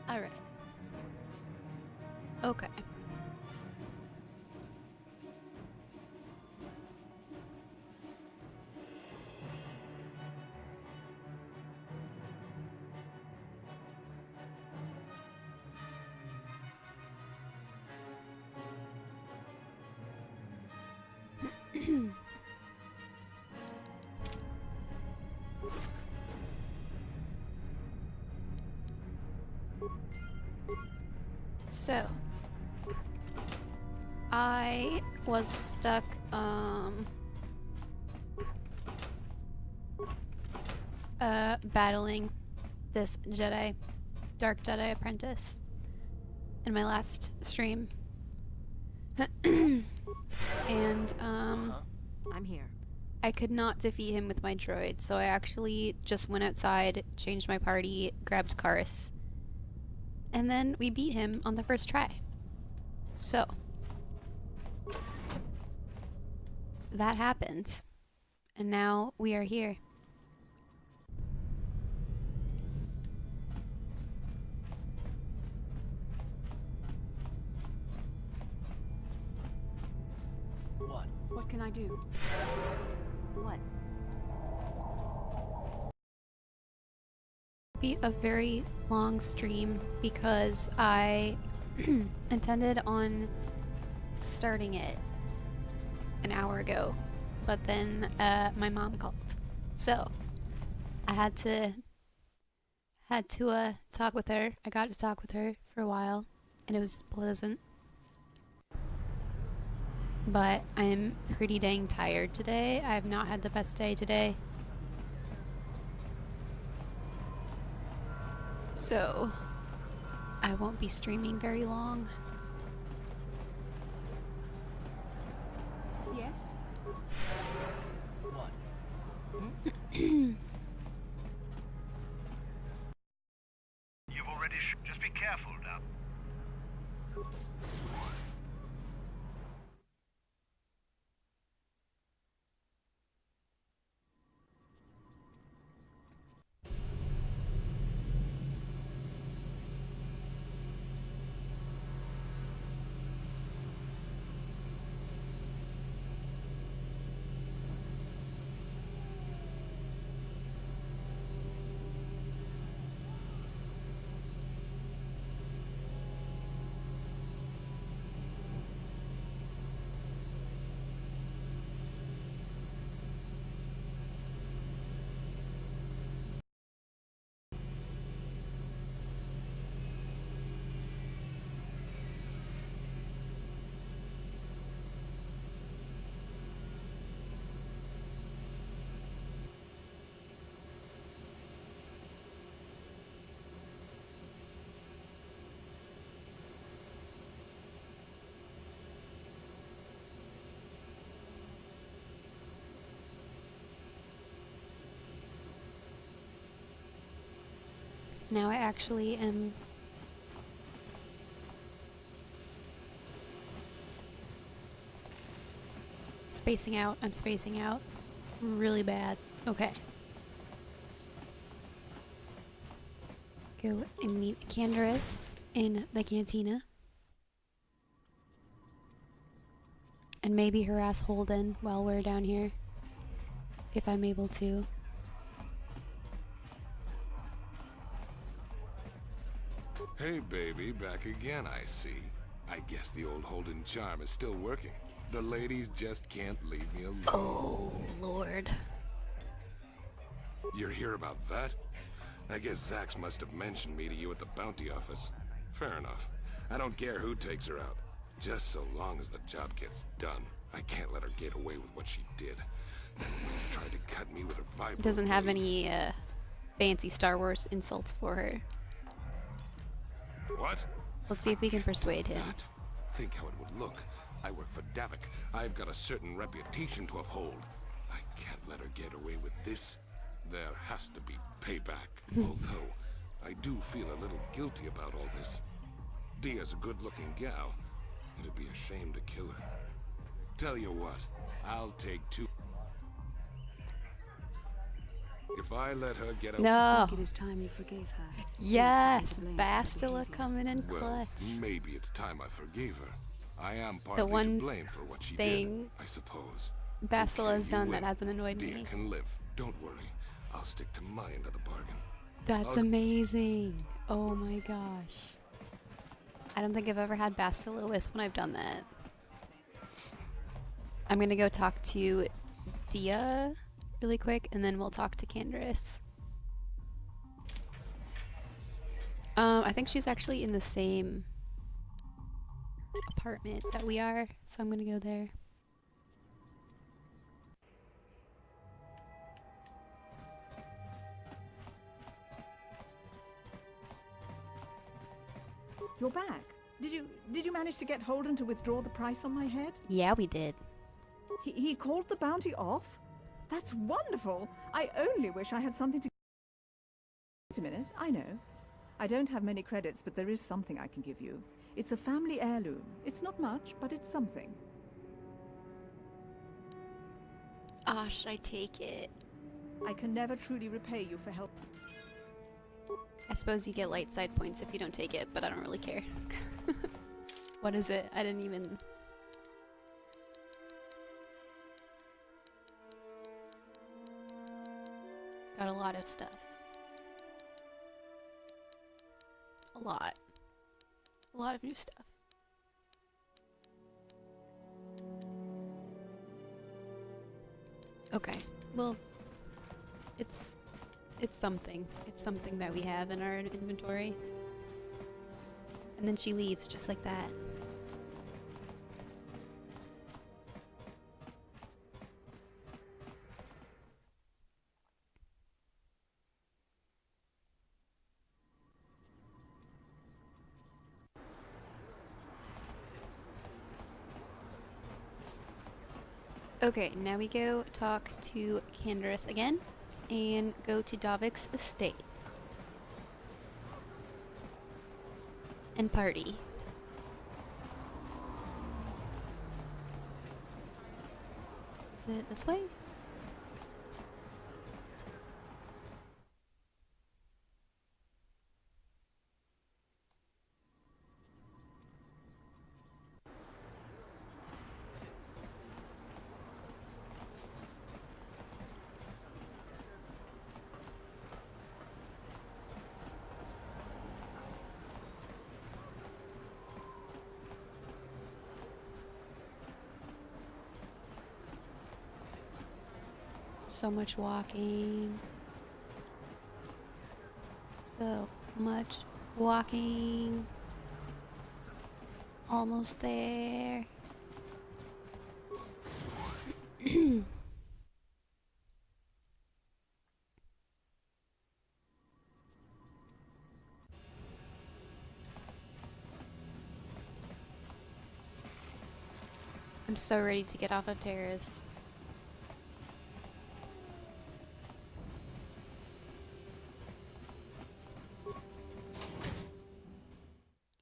All right. Okay. So, I was stuck, battling this Dark Jedi apprentice in my last stream. And, I'm here. I could not defeat him with my droid, so I actually just went outside, changed my party, grabbed Karth, and then we beat him on the first try. So, that happened, and now we are here. What can I do? What? Be a very long stream because I intended on starting it an hour ago, but then my mom called, so I had to talk with her. I got to talk with her for a while, and it was pleasant. But I'm pretty dang tired today. I have not had the best day today. So, I won't be streaming very long. Yes? What? You've already just be careful now. Now I actually am spacing out. I'm spacing out really bad. Okay. Go and meet Canderous in the cantina. And maybe harass Holden while we're down here. If I'm able to. Hey, baby, back again, I see. I guess the old Holden charm is still working. The ladies just can't leave me alone. Oh, Lord. You're here about that? I guess Zax must have mentioned me to you at the bounty office. Fair enough. I don't care who takes her out. Just so long as the job gets done. I can't let her get away with what she did. She tried to cut me with her vibro. Doesn't have any fancy Star Wars insults for her. What? Let's see if we can persuade him. That? Think how it would look. I work for Davik. I've got a certain reputation to uphold. I can't let her get away with this. There has to be payback. Although, I do feel a little guilty about all this. Dia's a good-looking gal. It'd be a shame to kill her. Tell you what, I'll take 2. If I let her get away... No. Think it is time you forgave her. Yes, To blame for Bastila behavior. coming in Well, clutch. maybe it's time I forgave her. I am partly one to blame for what she thing did, I suppose. Bastila has you done win. that hasn't annoyed Dear me. can live. Don't worry. I'll stick to my end of the bargain. That's amazing. Oh my gosh. I don't think I've ever had Bastila with when I've done that. I'm gonna go talk to Dia really quick, and then we'll talk to Candace. I think she's actually in the same apartment that we are, so I'm gonna go there. You're back. Did you manage to get Holden to withdraw the price on my head? Yeah, we did. He called the bounty off? That's wonderful. I only wish I had something to... Wait a minute, I know. I don't have many credits, but there is something I can give you. It's a family heirloom. It's not much, but it's something. Ah, should I take it? I can never truly repay you for help. I suppose you get light side points if you don't take it, but I don't really care. What is it? I didn't even... Got a lot of stuff. A lot. A lot of new stuff. Okay, well, it's something. It's something that we have in our inventory. And then she leaves just like that. Okay, now we go talk to Candace again and go to Davik's estate and party. Is it this way? So much walking. So much walking. Almost there. I'm so ready to get off of Terrace.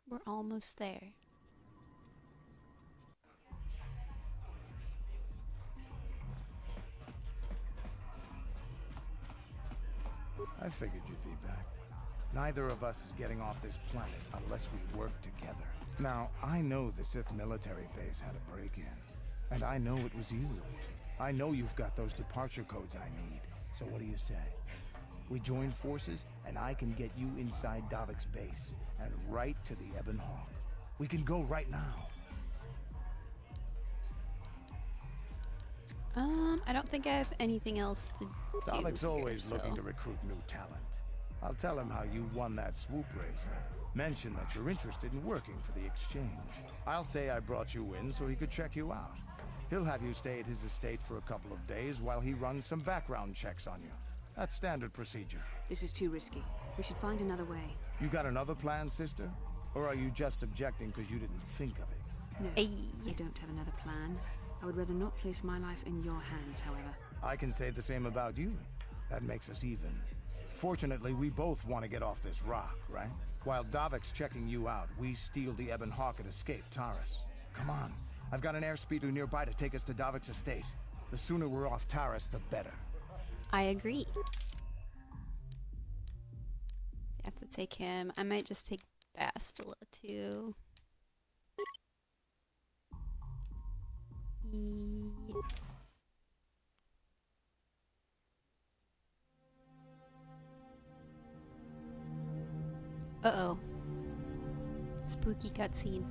We're almost there. I figured you'd be back. Neither of us is getting off this planet unless we work together. Now, I know the Sith military base had a break-in. And I know it was you. I know you've got those departure codes I need. So what do you say? We join forces, and I can get you inside Davik's base, and right to the Ebon Hawk. We can go right now. I don't think I have anything else to do. Davik's here, always so. looking to recruit new talent. I'll tell him how you won that swoop race. Mention that you're interested in working for the exchange. I'll say I brought you in so he could check you out. He'll have you stay at his estate for a couple of days while he runs some background checks on you. That's standard procedure. This is too risky. We should find another way. You got another plan, sister? Or are you just objecting because you didn't think of it? No, Ay. I don't have another plan. I would rather not place my life in your hands, however. I can say the same about you. That makes us even. Fortunately, we both want to get off this rock, right? While Davik's checking you out, we steal the Ebon Hawk and escape Taurus. Come on, I've got an airspeeder nearby to take us to Davik's estate. The sooner we're off Taris, the better. I agree. I have to take him. I might just take Bastila too. Yes. Uh-oh. Spooky cutscene.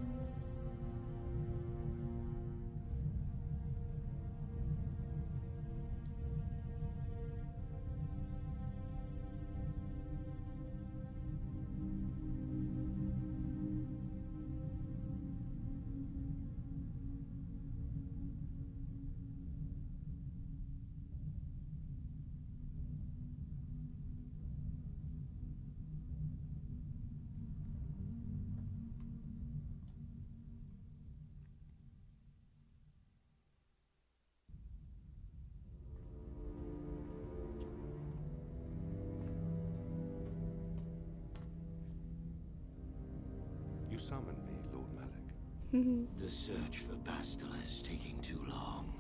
You summoned me, Lord Malik. The search for Bastila is taking too long.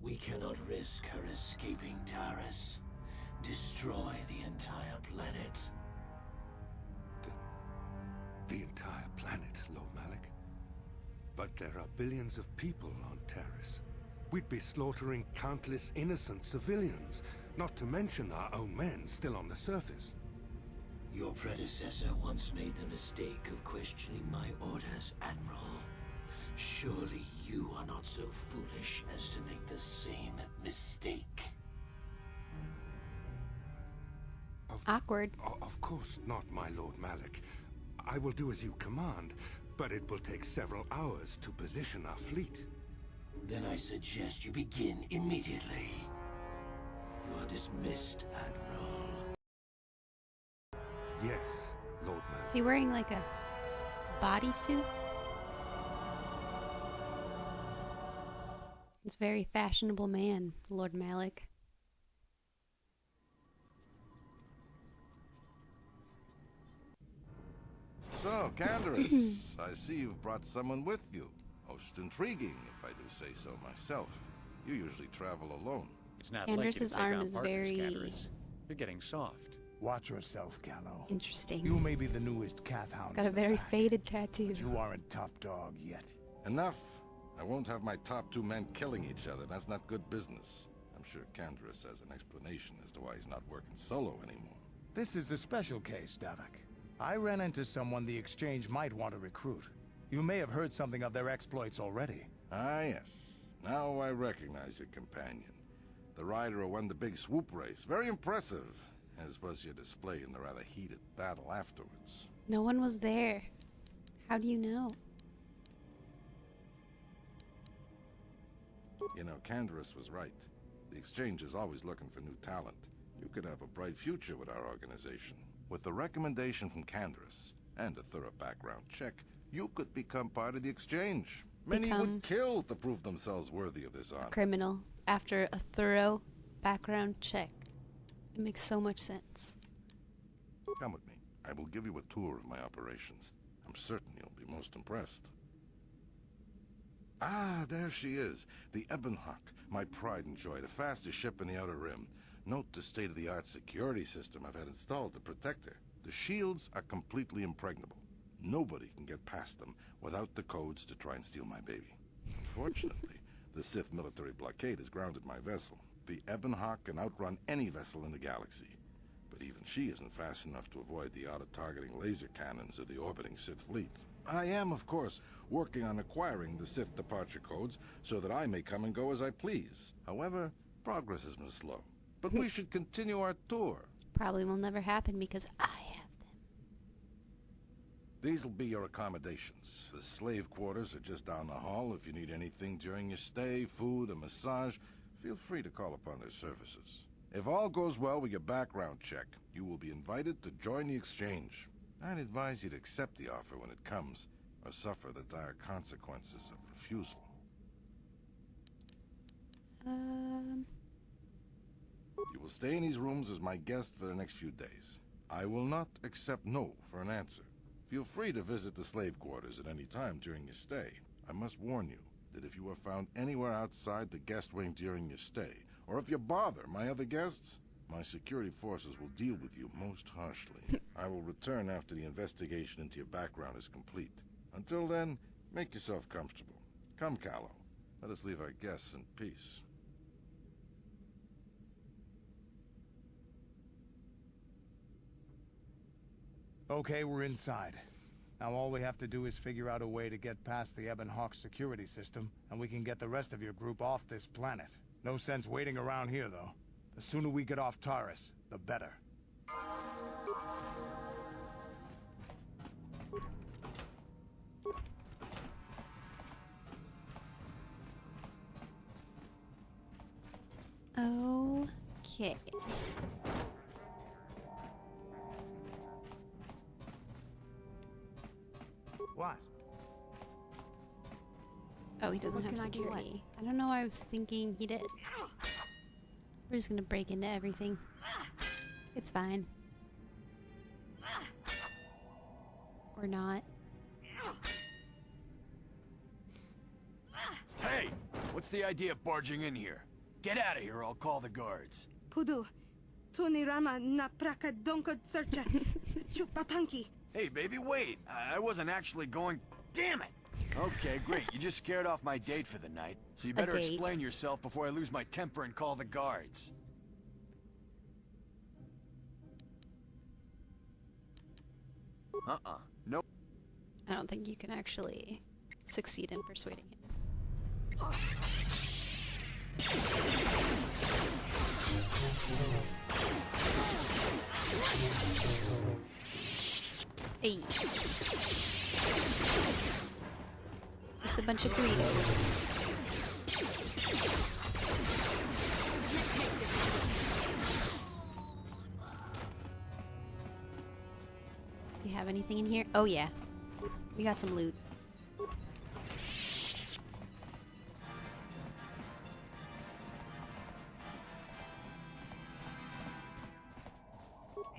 We cannot risk her escaping Taris. Destroy the entire planet. The entire planet, Lord Malik. But there are billions of people on Taris. We'd be slaughtering countless innocent civilians, not to mention our own men still on the surface. Your predecessor once made the mistake of questioning my orders, Admiral. Surely you are not so foolish as to make the same mistake. Awkward. Of course not, my Lord Malik. I will do as you command, but it will take several hours to position our fleet. Then I suggest you begin immediately. You are dismissed, Admiral. Yes, Lord Malik. Is he wearing like a bodysuit? He's a very fashionable man, Lord Malik. So, Canderous, I see you've brought someone with you. Most intriguing, if I do say so myself. You usually travel alone. It's not Canderous' like you to take arm on is partners, very Canderous. You're getting soft. Watch yourself, Gallo. interesting. You may be the newest calf hound. He's got a in the very pack, faded tattoo. but you aren't top dog yet. Enough. I won't have my top two men killing each other. That's not good business. I'm sure Canderous has an explanation as to why he's not working solo anymore. This is a special case, Davik. I ran into someone the Exchange might want to recruit. You may have heard something of their exploits already. Ah, yes. Now I recognize your companion. The rider who won the big swoop race. Very impressive, as was your display in the rather heated battle afterwards. No one was there. How do you know? You know, Canderous was right. The Exchange is always looking for new talent. You could have a bright future with our organization. With the recommendation from Canderous and a thorough background check, you could become part of the Exchange. Many Become would kill to prove themselves worthy of this honor. Criminal after a thorough background check. It makes so much sense. Come with me. I will give you a tour of my operations. I'm certain you'll be most impressed. Ah, there she is. The Ebonhawk, my pride and joy, the fastest ship in the Outer Rim. Note the state-of-the-art security system I've had installed to protect her. The shields are completely impregnable. Nobody can get past them without the codes to try and steal my baby. Fortunately, the Sith military blockade has grounded my vessel. The Ebonhawk can outrun any vessel in the galaxy. But even she isn't fast enough to avoid the auto-targeting laser cannons of the orbiting Sith fleet. I am, of course, working on acquiring the Sith departure codes so that I may come and go as I please. However, progress has been slow. But we should continue our tour. Probably will never happen because I have them. These will be your accommodations. The slave quarters are just down the hall. If you need anything during your stay, food, a massage, feel free to call upon their services. If all goes well with your background check, you will be invited to join the Exchange. I'd advise you to accept the offer when it comes, or suffer the dire consequences of refusal. You will stay in these rooms as my guest for the next few days. I will not accept no for an answer. Feel free to visit the slave quarters at any time during your stay. I must warn you, that if you are found anywhere outside the guest wing during your stay, or if you bother my other guests, my security forces will deal with you most harshly. I will return after the investigation into your background is complete. Until then, make yourself comfortable. Come, Callow. Let us leave our guests in peace. Okay, we're inside. Now all we have to do is figure out a way to get past the Ebon Hawk security system, and we can get the rest of your group off this planet. No sense waiting around here, though. The sooner we get off Taurus, the better. Okay. What? Oh, he doesn't What have can I do? security. I don't know why I was thinking he did. We're just gonna break into everything. It's fine. Or not. Hey! What's the idea of barging in here? Get out of here, I'll call the guards. Pudu, Tunirama na praka donko searcha. Chupapanki. Hey, baby, wait! I wasn't actually going... Damn it! Okay, great. You just scared off my date for the night. So you better date. explain yourself before I lose my temper and call the guards. Nope. I don't think you can actually succeed in persuading him. Hey. It's a bunch of burritos. Does he have anything in here? Oh yeah. We got some loot.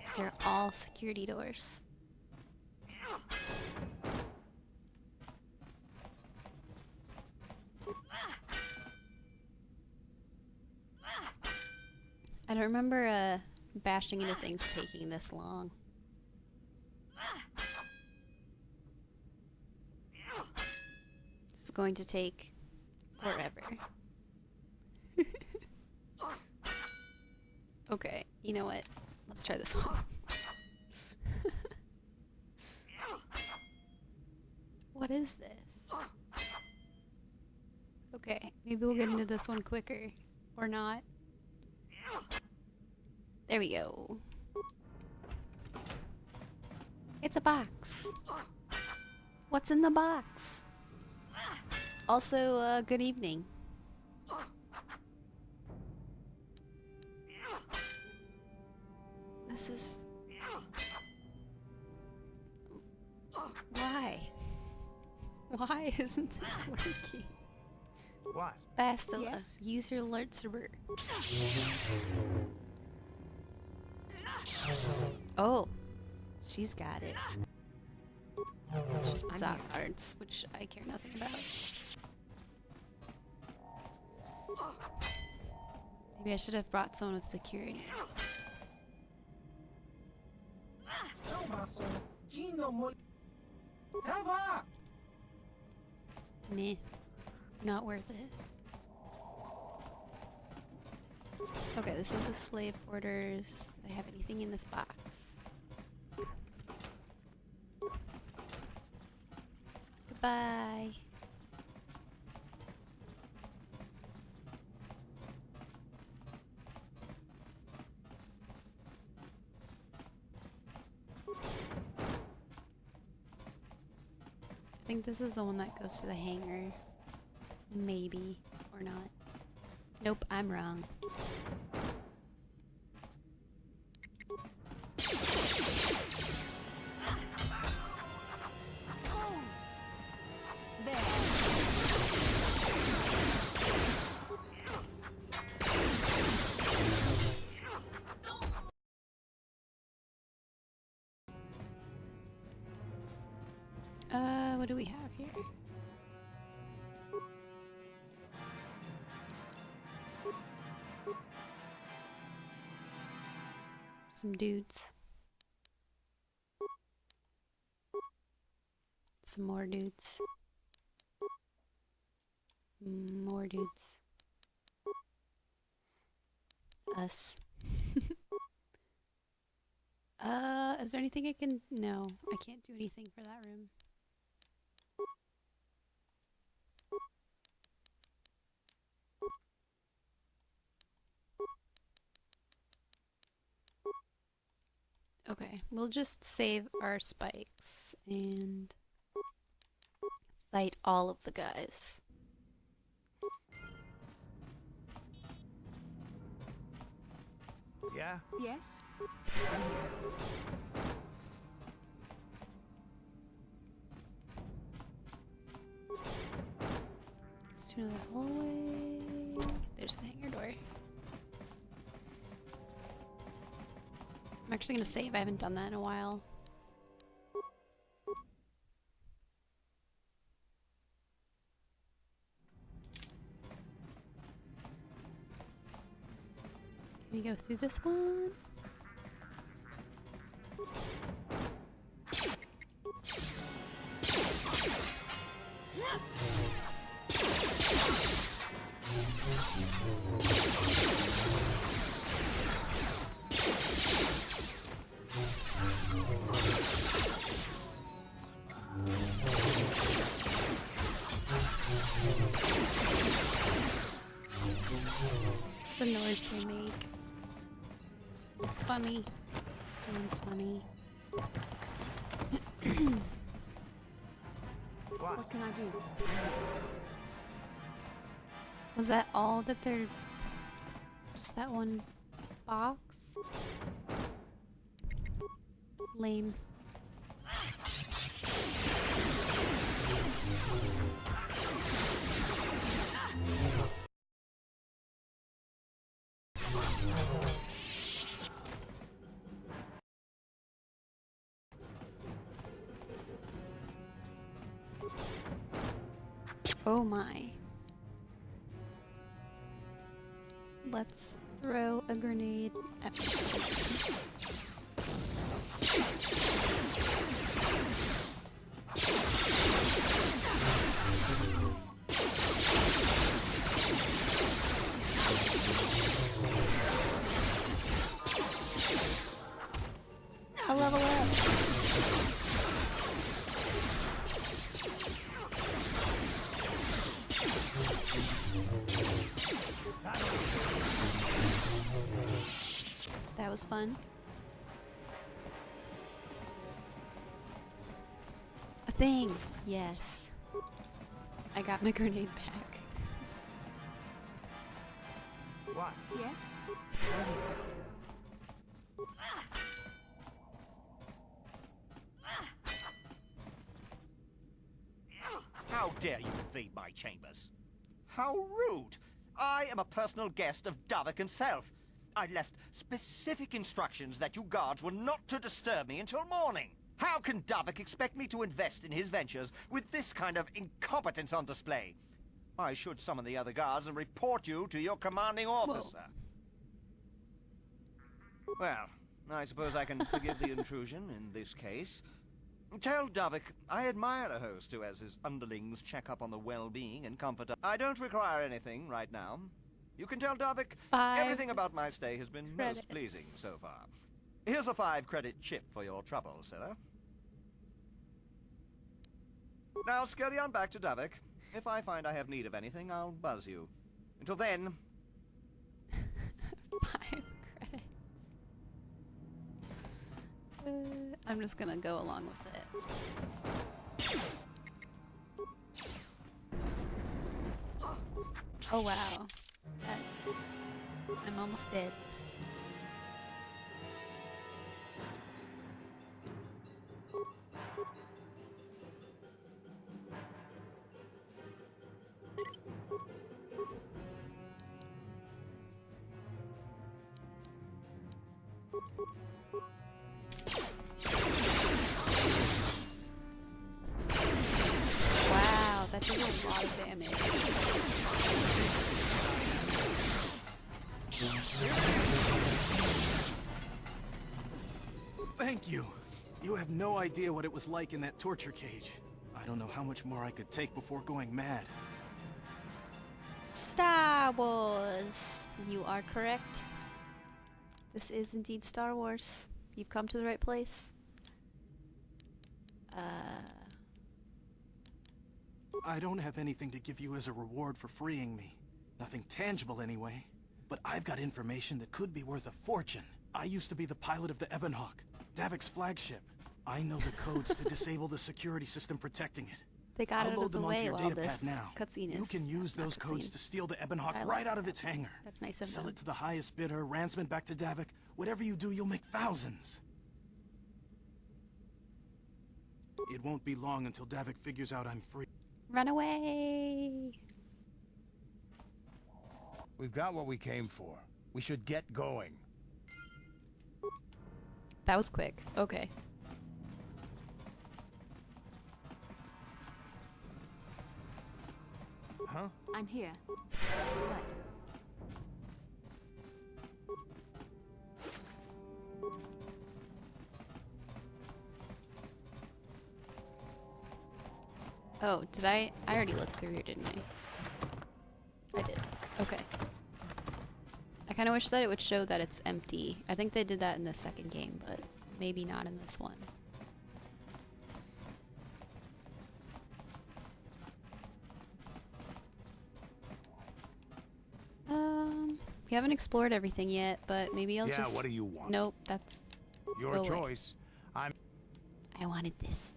These are all security doors. I don't remember bashing into things taking this long. It's going to take forever. Okay, you know what? Let's try this one. What is this? Okay, maybe we'll get into this one quicker. Or not. There we go. It's a box. What's in the box? Also, good evening. This is... Why? Why isn't this working? What? Bastila, Yes? use your alert server. Oh, she's got it. It's just bizarre cards, which I care nothing about. Maybe I should have brought someone with security. Meh. Not worth it. Okay, this is the slave quarters. Do they have anything in this box? Goodbye. I think this is the one that goes to the hangar. Maybe. Or not. Nope, I'm wrong. What do we have here? Some dudes. Some more dudes. More dudes. Us. Is there anything I can... No, I can't do anything for that room. Okay, we'll just save our spikes and fight all of the guys. Yeah? Yes? Goes to another hallway. There's the hangar door. I'm actually gonna save. I haven't done that in a while. Can we go through this one? The noise they make. It's funny. Sounds funny. What can I do? Was that all that they're... Just that one box? Lame. Oh my. Let's throw a grenade at something. I'll level up. That was fun. A thing! Yes. I got my grenade back. What? Yes? How dare you invade my chambers? How rude! I am a personal guest of Davik himself. I left specific instructions that you guards were not to disturb me until morning. How can Davik expect me to invest in his ventures with this kind of incompetence on display? I should summon the other guards and report you to your commanding officer. Whoa. Well, I suppose I can forgive the intrusion in this case. Tell Davik I admire a host who has his underlings check up on the well-being and comfort of... I don't require anything right now. You can tell Davik everything about my stay has been most pleasing so far. Here's a 5-credit chip for your trouble, sir. Now scurry on back to Davik. If I find I have need of anything, I'll buzz you. Until then... 5 credits. I'm just gonna go along with it. Oh wow. I'm almost dead. Wow, that does a lot of damage. Thank you. You have no idea what it was like in that torture cage. I don't know how much more I could take before going mad. Star Wars. You are correct. This is indeed Star Wars. You've come to the right place. I don't have anything to give you as a reward for freeing me. Nothing tangible anyway. But I've got information that could be worth a fortune. I used to be the pilot of the Ebonhawk, Davik's flagship. I know the codes to disable the security system protecting it. They got I'll out load of the them onto way your while datapad this now. cutscene is. You can use those codes to steal the Ebonhawk right out of its hangar. That's nice of Sell them. it to the highest bidder, ransom it back to Davik. Whatever you do, you'll make thousands. It won't be long until Davik figures out I'm free. Run away! We've got what we came for. We should get going. That was quick. Okay. Huh? I'm here. Right. Oh, did I already looked through here, didn't I? I did. Okay. I kind of wish that it would show that it's empty. I think they did that in the second game, but maybe not in this one. We haven't explored everything yet, but maybe I'll just... Yeah, what do you want? Nope, that's... Your go away. choice. I wanted this.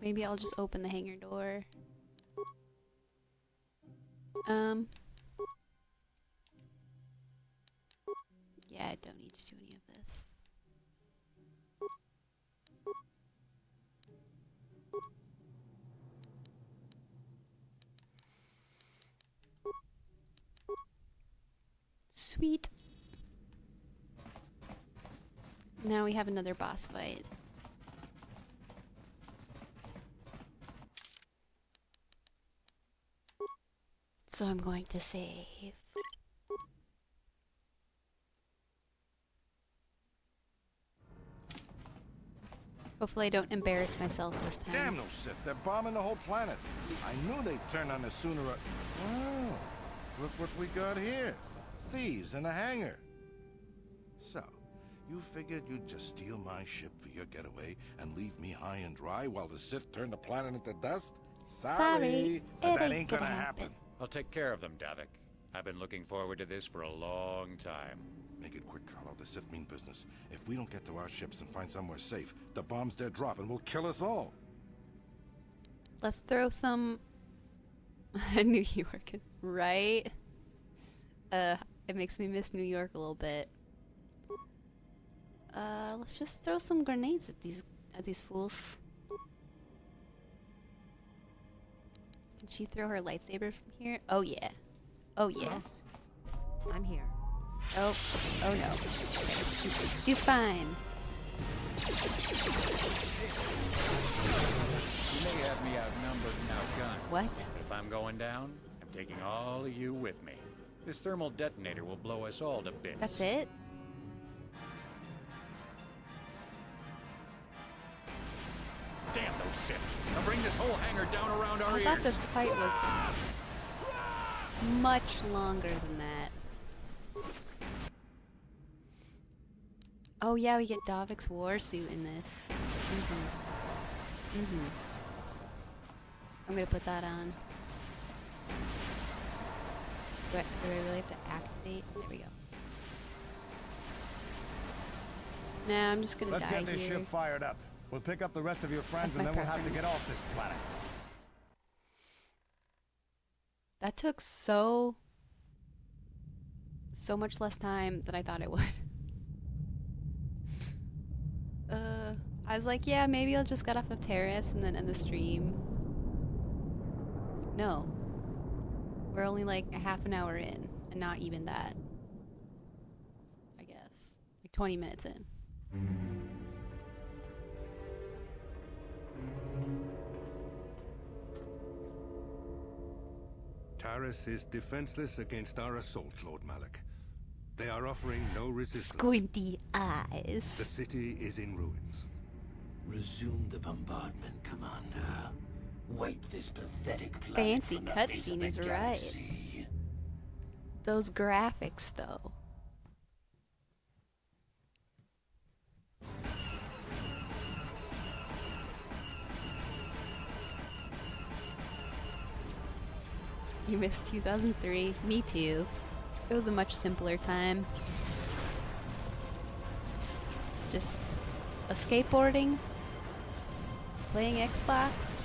Maybe I'll just open the hangar door. Yeah, I don't need to do any of this. Sweet. Now we have another boss fight. So I'm going to save. Hopefully I don't embarrass myself this time. Damn those Sith, they're bombing the whole planet. I knew they'd turn on us sooner or... Oh, look what we got here. Thieves in a hangar. So, you figured you'd just steal my ship for your getaway and leave me high and dry while the Sith turn the planet into dust? Sorry, but that it ain't gonna happen. I'll take care of them, Davik. I've been looking forward to this for a long time. Make it quick, Carlo. The Sith mean business. If we don't get to our ships and find somewhere safe, the bombs they're dropping will kill us all. Let's throw some New York, right? It makes me miss New York a little bit. Let's just throw some grenades at these fools. Can she throw her lightsaber from here? Oh yeah. Oh yeah. Yes. I'm here. Oh, oh no. She's fine. You may have me outnumbered and outgunned. What? If I'm going down, I'm taking all of you with me. This thermal detonator will blow us all to bits. That's it? Damn those Sith! I'll bring this whole hangar down around our I ears. thought this fight was much longer than that. Oh yeah, we get Davik's war suit in this. I'm gonna put that on. Do I really have to activate? There we go. Nah, I'm just gonna Let's die get this here. ship fired up. We'll pick up the rest of your friends That's and my then we'll have to get preference. off this planet. That took so much less time than I thought it would. I was like, yeah, maybe I'll just get off of Terrace and then end the stream. No. We're only like a half an hour in, and not even that. I guess. Like 20 minutes in. Taris is defenseless against our assault, Lord Malak. They are offering no resistance. Squinty The eyes. city is in ruins. Resume the bombardment, Commander. Wipe this pathetic planet Fancy from the face of cutscene the is right. galaxy. Those graphics, though. You missed 2003. Me too. It was a much simpler time. Just a skateboarding, playing Xbox,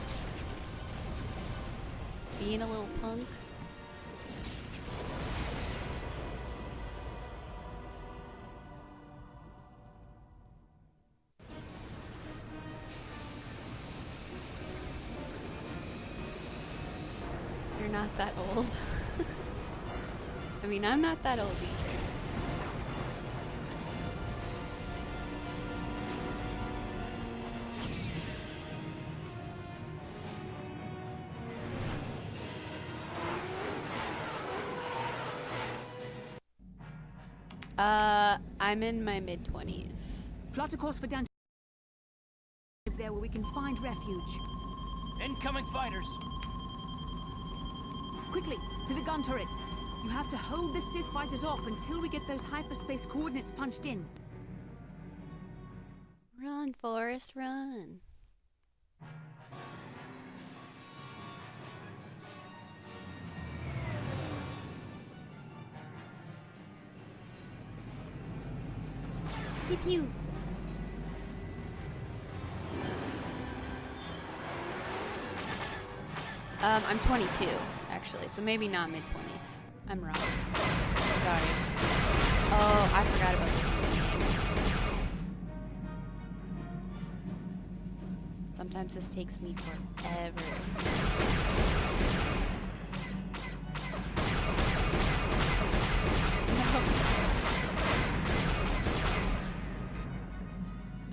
being a little punk. You're not that old. I mean, I'm not that old either. I'm in my mid-20s. Plot a course for Dante there where we can find refuge. Incoming fighters. Quickly, to the gun turrets. You have to hold the Sith fighters off until we get those hyperspace coordinates punched in. Run, Forrest, run. Pew pew. I'm 22, actually, so maybe not mid-20s. I'm wrong. I'm sorry. Oh, I forgot about this one. Sometimes this takes me forever.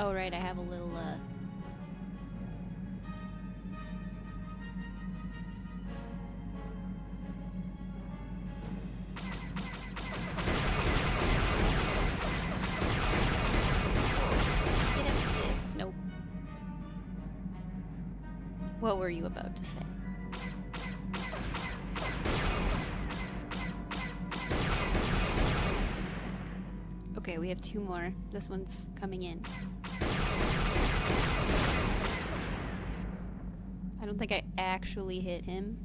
Oh, right, I have a little, Get it. Nope. What were you about to say? Okay, we have 2 more. This one's coming in. I don't think I actually hit him.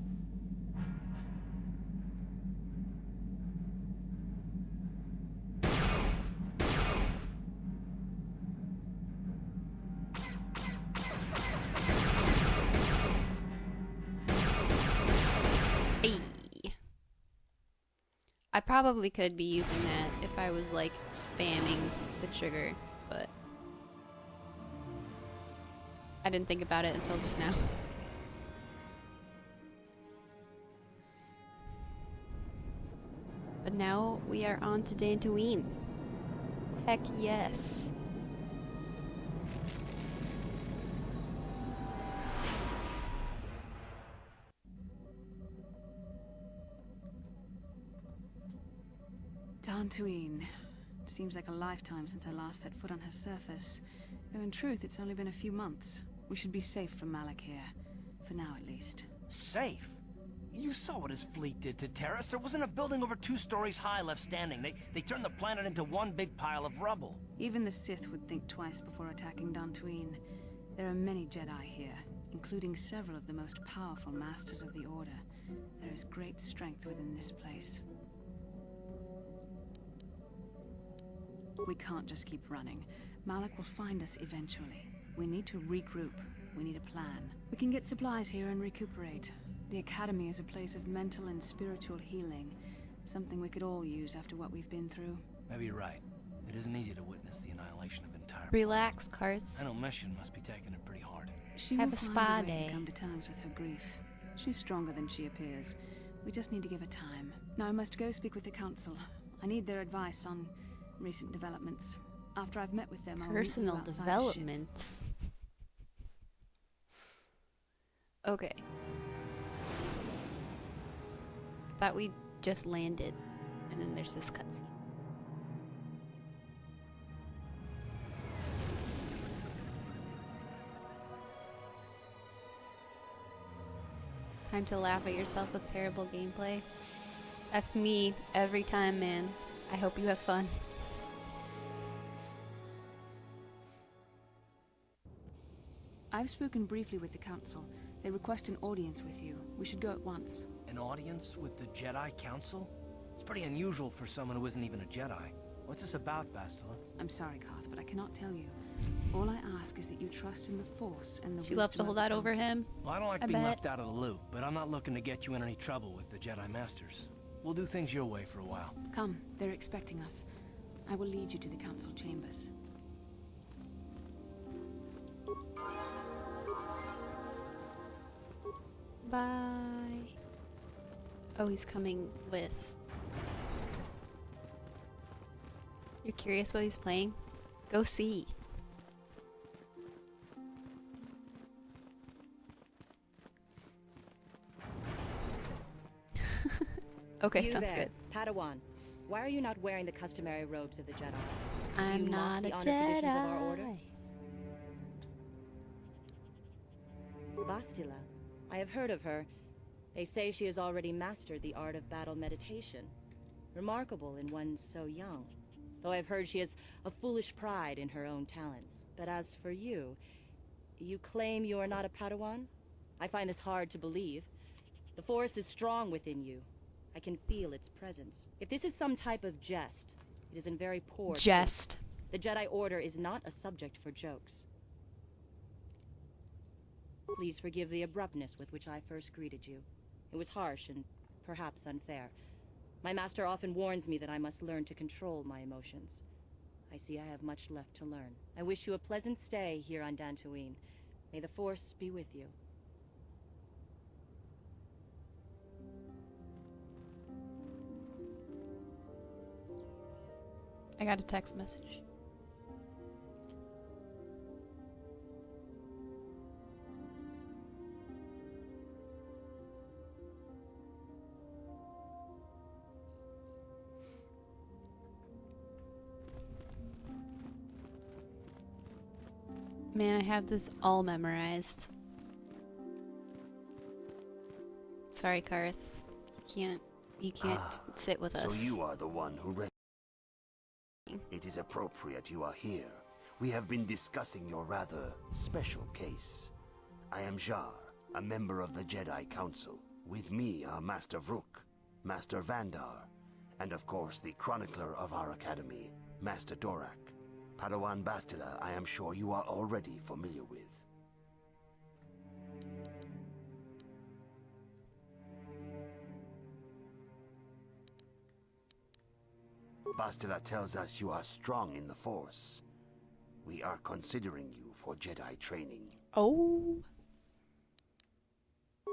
Hey. I probably could be using that if I was like spamming the trigger, but I didn't think about it until just now. But now we are on to Dantooine. Heck yes. Dantooine. Seems like a lifetime since I last set foot on her surface. Though in truth, it's only been a few months. We should be safe from Malak here. For now, at least. Safe? You saw what his fleet did to Terrace. There wasn't a building over 2 stories high left standing. They turned the planet into one big pile of rubble. Even the Sith would think twice before attacking Dantooine. There are many Jedi here, including several of the most powerful Masters of the Order. There is great strength within this place. We can't just keep running. Malak will find us eventually. We need to regroup. We need a plan. We can get supplies here and recuperate. The Academy is a place of mental and spiritual healing. Something we could all use after what we've been through. Maybe you're right. It isn't easy to witness the annihilation of entire... Relax, Karts. I know Mission must be taking it pretty hard. She Have will a find spa way day. to come to terms with her grief. She's stronger than she appears. We just need to give her time. Now I must go speak with the Council. I need their advice on recent developments. After I've met with them, I'll meet you Personal outside the ship. developments. Okay. I thought we just landed, and then there's this cutscene. time to laugh at yourself with terrible gameplay. That's me every time, man. I hope you have fun. I've spoken briefly with the Council. They request an audience with you. We should go at once. An audience with the Jedi Council? It's pretty unusual for someone who isn't even a Jedi. What's this about, Bastila? I'm sorry, Carth, but I cannot tell you. All I ask is that you trust in the Force and the She loves to hold that over him. Well, I don't like being left out of the loop, but I'm not looking to get you in any trouble with the Jedi Masters. We'll do things your way for a while. Come, they're expecting us. I will lead you to the Council chambers. Bye. Oh, he's coming with... You're curious what he's playing? Go see. Okay, you sounds there, good. Padawan, why are you not wearing the customary robes of the Jedi? I'm Do you not mock a the honor traditions of our Jedi. order? Bastila, I have heard of her. They say she has already mastered the art of battle meditation. Remarkable in one so young. Though I've heard she has a foolish pride in her own talents. But as for you, you claim you are not a Padawan? I find this hard to believe. The Force is strong within you. I can feel its presence. If this is some type of jest, it is in very poor Jest. taste. The Jedi Order is not a subject for jokes. Please forgive the abruptness with which I first greeted you. It was harsh and perhaps unfair. My master often warns me that I must learn to control my emotions. I see I have much left to learn. I wish you a pleasant stay here on Dantooine. May the Force be with you. I got a text message. Man, I have this all memorized. Sorry, Karth. You can't sit with us. So you are the one who read. It is appropriate you are here. We have been discussing your rather special case. I am Jar, a member of the Jedi Council. With me are Master Vrook, Master Vandar, and of course the chronicler of our academy, Master Dorak. Padawan Bastila, I am sure you are already familiar with. Bastila tells us you are strong in the Force. We are considering you for Jedi training. Oh.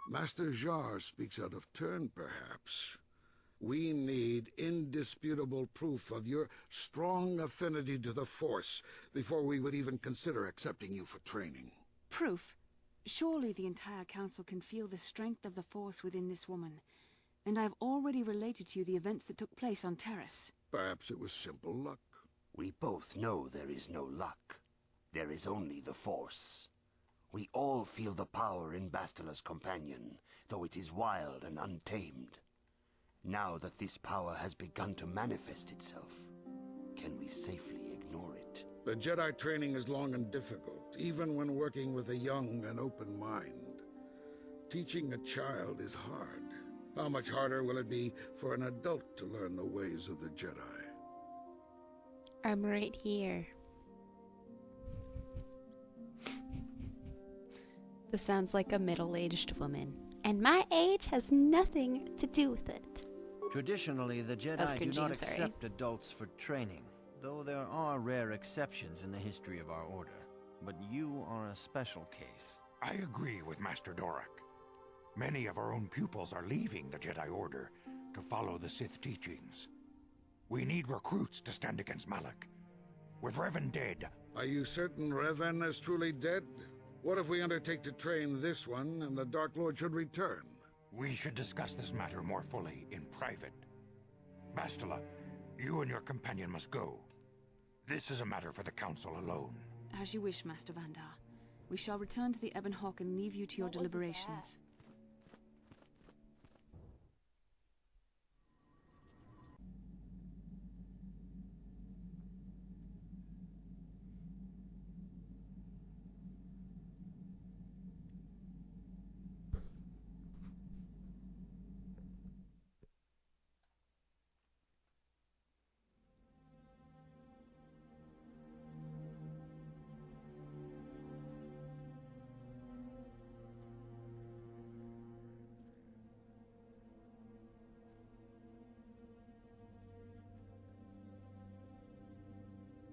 Master Jar speaks out of turn, perhaps. We need indisputable proof of your strong affinity to the Force before we would even consider accepting you for training. Proof? Surely the entire Council can feel the strength of the Force within this woman. And I've already related to you the events that took place on Terrace. Perhaps it was simple luck. We both know there is no luck. There is only the Force. We all feel the power in Bastila's companion, though it is wild and untamed. Now that this power has begun to manifest itself, can we safely ignore it? The Jedi training is long and difficult, even when working with a young and open mind. Teaching a child is hard. How much harder will it be for an adult to learn the ways of the Jedi? I'm right here. This sounds like a middle-aged woman. And my age has nothing to do with it. Traditionally, the That was Jedi do cringy, not I'm sorry. accept adults for training, though there are rare exceptions in the history of our order. But you are a special case. I agree with Master Dorak. Many of our own pupils are leaving the Jedi Order to follow the Sith teachings. We need recruits to stand against Malak. With Revan dead... Are you certain Revan is truly dead? What if we undertake to train this one and the Dark Lord should return? We should discuss this matter more fully in private. Bastila, you and your companion must go. This is a matter for the Council alone. As you wish, Master Vandar. We shall return to the Ebon Hawk and leave you to your deliberations.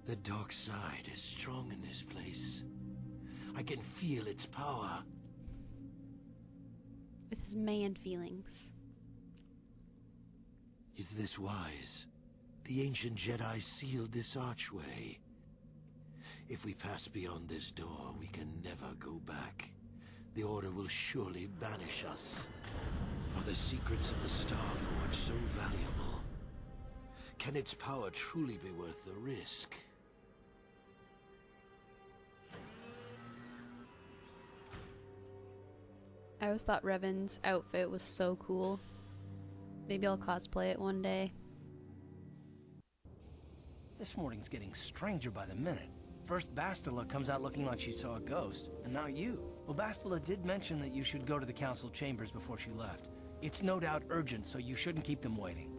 The dark side is strong in this place. I can feel its power. With his man feelings. Is this wise? The ancient Jedi sealed this archway. If we pass beyond this door, we can never go back. The Order will surely banish us. Are the secrets of the Starforge so valuable? Can its power truly be worth the risk? I always thought Revan's outfit was so cool. Maybe I'll cosplay it one day. This morning's getting stranger by the minute. First Bastila comes out looking like she saw a ghost, and now you. Well, Bastila did mention that you should go to the council chambers before she left. It's no doubt urgent, so you shouldn't keep them waiting.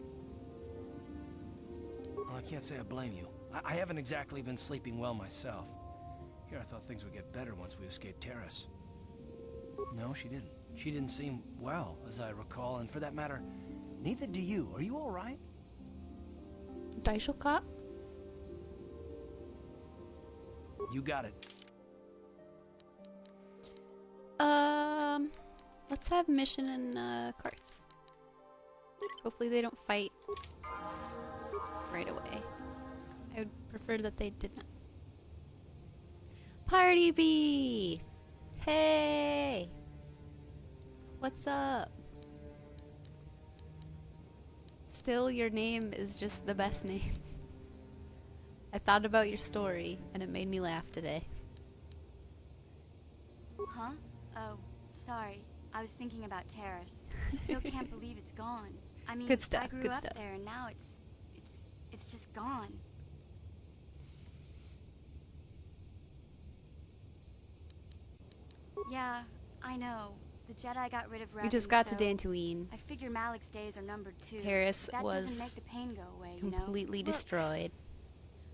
Well, I can't say I blame you. I haven't exactly been sleeping well myself. Here, I thought things would get better once we escaped Terrace. No, she didn't. She didn't seem well, as I recall, and for that matter, neither do you. Are you all right? Daishoka? You got it. Let's have mission in Karth. Hopefully they don't fight right away. I would prefer that they did not. Party Bee! Hey! What's up? Still, your name is just the best name. I thought about your story, and it made me laugh today. Huh? Oh, sorry. I was thinking about Terrace. I still can't believe it's gone. I mean, Good stuff, I grew good up stuff. there, and now it's just gone. Yeah, I know. The Jedi got rid of Revan, We just got to so Dantooine. I figure Malik's days are numbered too. Terrace That was doesn't make the pain go away, completely you know? Look, destroyed.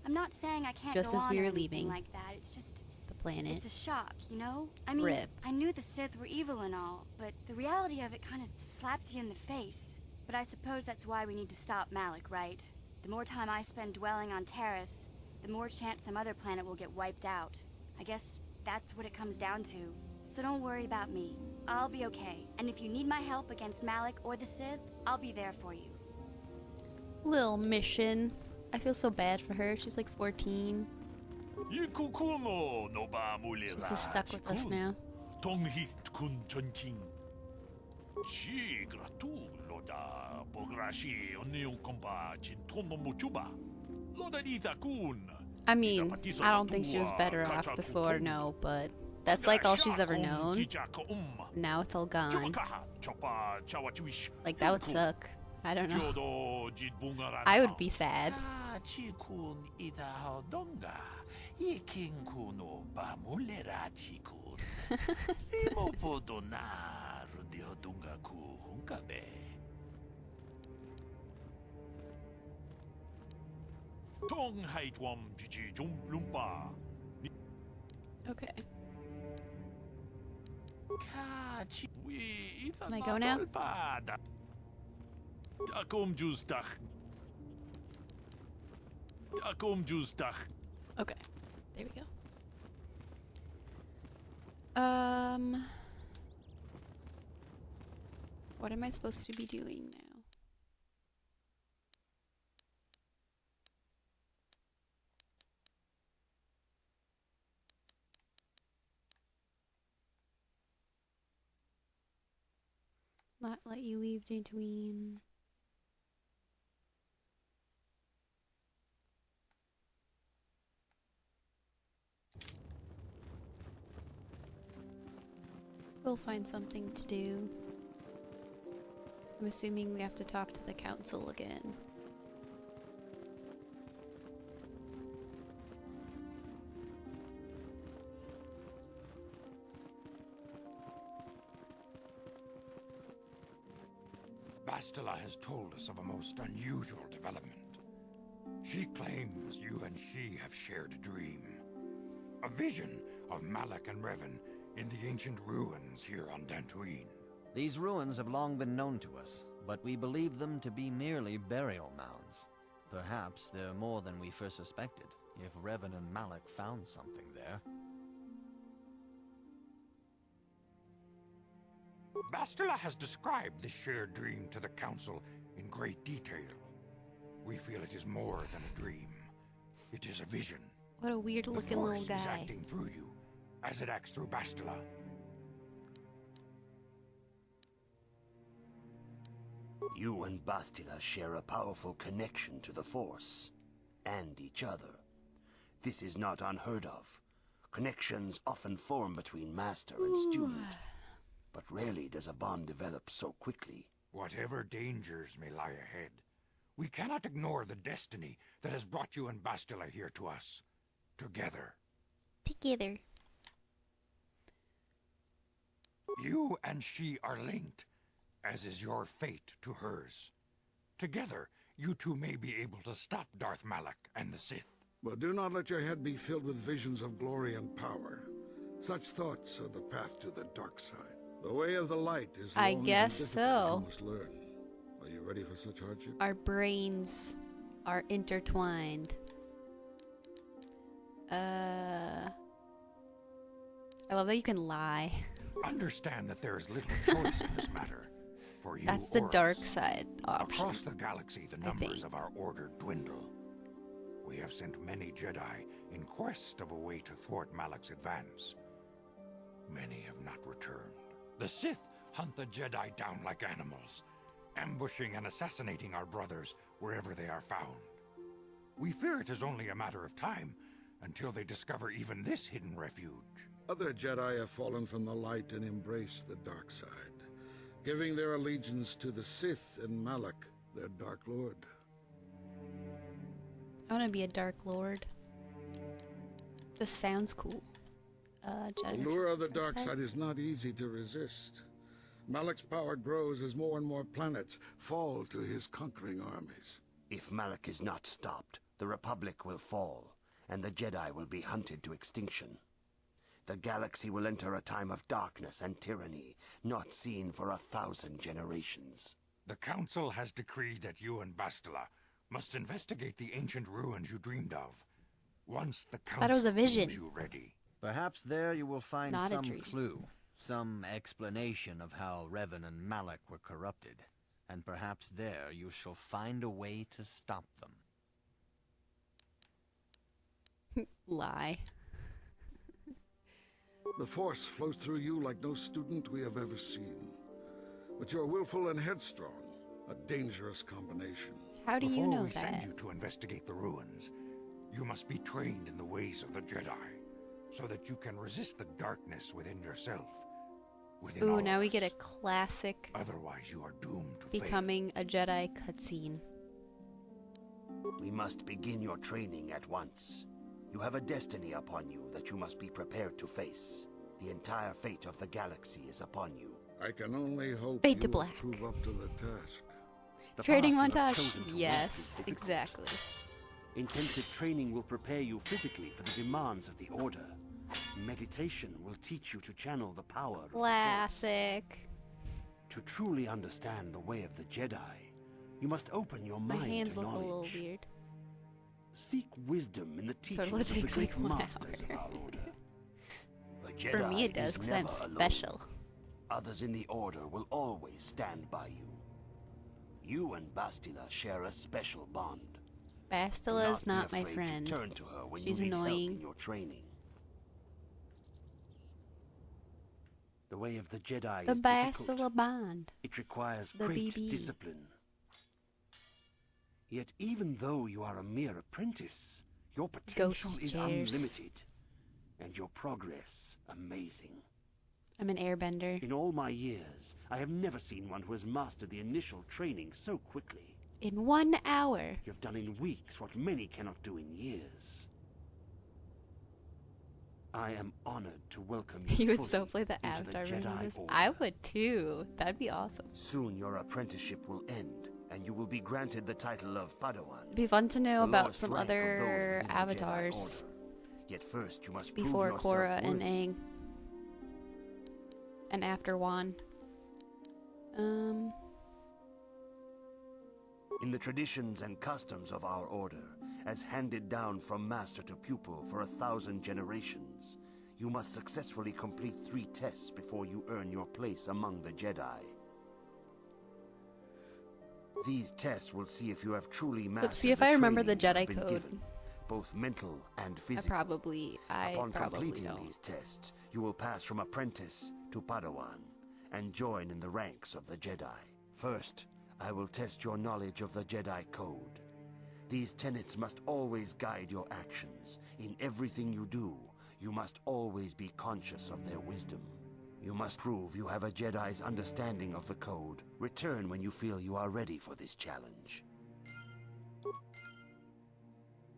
I'm not saying I can't Just go as on we or were anything leaving like that. It's just the planet. it's a shock, you know? I mean, Rip. I knew the Sith were evil and all, but the reality of it kind of slaps you in the face. But I suppose that's why we need to stop Malik, right? The more time I spend dwelling on Terrace, the more chance some other planet will get wiped out. I guess that's what it comes down to. So don't worry about me. I'll be okay. And if you need my help against Malik or the Sith, I'll be there for you. Lil Mission. I feel so bad for her. She's like 14. She's just stuck with us now. I mean, I don't think she was better off before, no, but that's like all she's ever known. Now it's all gone. Like, that would suck. I don't know. I would be sad. Okay. Can I go now? Okay. There we go. What am I supposed to be doing now? Not let you leave Dantooine. We'll find something to do. I'm assuming we have to talk to the council again. Bastila has told us of a most unusual development. She claims you and she have shared a dream. A vision of Malik and Revan in the ancient ruins here on Dantooine. These ruins have long been known to us, but we believe them to be merely burial mounds. Perhaps they're more than we first suspected. if Revan and Malak found something there. Bastila has described this shared dream to the Council in great detail. We feel it is more than a dream. It is a vision. What a weird looking little The Force is guy. acting through you, as it acts through Bastila. You and Bastila share a powerful connection to the Force, and each other. This is not unheard of. Connections often form between master and student, but rarely does a bond develop so quickly. Whatever dangers may lie ahead, we cannot ignore the destiny that has brought you and Bastila here to us. Together. Together. You and she are linked, as is your fate to hers. Together, you two may be able to stop Darth Malak and the Sith. But do not let your head be filled with visions of glory and power. Such thoughts are the path to the dark side. The way of the light is I long and guess difficult, so. you must learn. Are you ready for such hardship? Our brains are intertwined. I love that you can lie. Understand that there is little choice in this matter. For you That's the or dark us. side option. Across the galaxy, the numbers of our order dwindle. We have sent many Jedi in quest of a way to thwart Malak's advance. Many have not returned. The Sith hunt the Jedi down like animals, ambushing and assassinating our brothers wherever they are found. We fear it is only a matter of time until they discover even this hidden refuge. Other Jedi have fallen from the light and embraced the dark side, giving their allegiance to the Sith and Malak, their Dark Lord. I want to be a Dark Lord. Just sounds cool. The Jedi lure of the dark side? side is not easy to resist. Malak's power grows as more and more planets fall to his conquering armies. If Malak is not stopped, the Republic will fall, and the Jedi will be hunted to extinction. The galaxy will enter a time of darkness and tyranny, not seen for 1,000 generations. The Council has decreed that you and Bastila must investigate the ancient ruins you dreamed of. Once the Council Thought it was a vision. deems you ready. Perhaps there you will find Not a some dream. clue, some explanation of how Revan and Malak were corrupted. And perhaps there you shall find a way to stop them. Lie. The Force flows through you like no student we have ever seen. But you're willful and headstrong, a dangerous combination. How do you know Before we that? send you to investigate the ruins, you must be trained in the ways of the Jedi, so that you can resist the darkness within yourself. Within Ooh, all now of we get us. a classic Otherwise, you are doomed to fail. becoming a Jedi cutscene. We must begin your training at once. You have a destiny upon you that you must be prepared to face. The entire fate of the galaxy is upon you. I can only hope Fade you to will black. prove up to the task. The Training path you have montage. chosen to walk Yes, is difficult. exactly. Intensive training will prepare you physically for the demands of the Order. Meditation will teach you to channel the power of the Force. Classic. To truly understand the way of the Jedi, you must open your My mind hands to look a knowledge. little weird. Seek wisdom in the teachings Totally of the takes great like 1 masters of hour. our Order. The For me, it Jedi does is because I'm never alone. special. Others in the Order will always stand by you. You and Bastila share a special bond. Bastila is Do not be my afraid friend. To turn to her when She's you need help annoying. in your training. The way of the Jedi The is difficult. Bastila bond. It requires The great BB. discipline. Yet even though you are a mere apprentice, your potential Ghost is chairs. unlimited, and your progress amazing. I'm an airbender. In all my years, I have never seen one who has mastered the initial training so quickly. In 1 hour. You've done in weeks what many cannot do in years. I am honored to welcome you. You would fully so play the into Avatar version of Jedi this. Order. I would too. That'd be awesome. Soon your apprenticeship will end, and you will be granted the title of Padawan. It'd be fun to know the about lowest some rank of those other within the Jedi avatars Order. Yet first you must prove before yourself Korra and worthy. Aang. And after Wan. In the traditions and customs of our order, as handed down from master to pupil for 1,000 generations. You must successfully complete 3 tests before you earn your place among the Jedi. These tests will see if you have truly mastered. Let's see if the I remember the training you have Jedi been code. given, both mental and I physical. probably Upon completing don't. these tests, you will pass from apprentice to Padawan and join in the ranks of the Jedi. First, I will test your knowledge of the Jedi Code. These tenets must always guide your actions. In everything you do, you must always be conscious of their wisdom. You must prove you have a Jedi's understanding of the Code. Return when you feel you are ready for this challenge.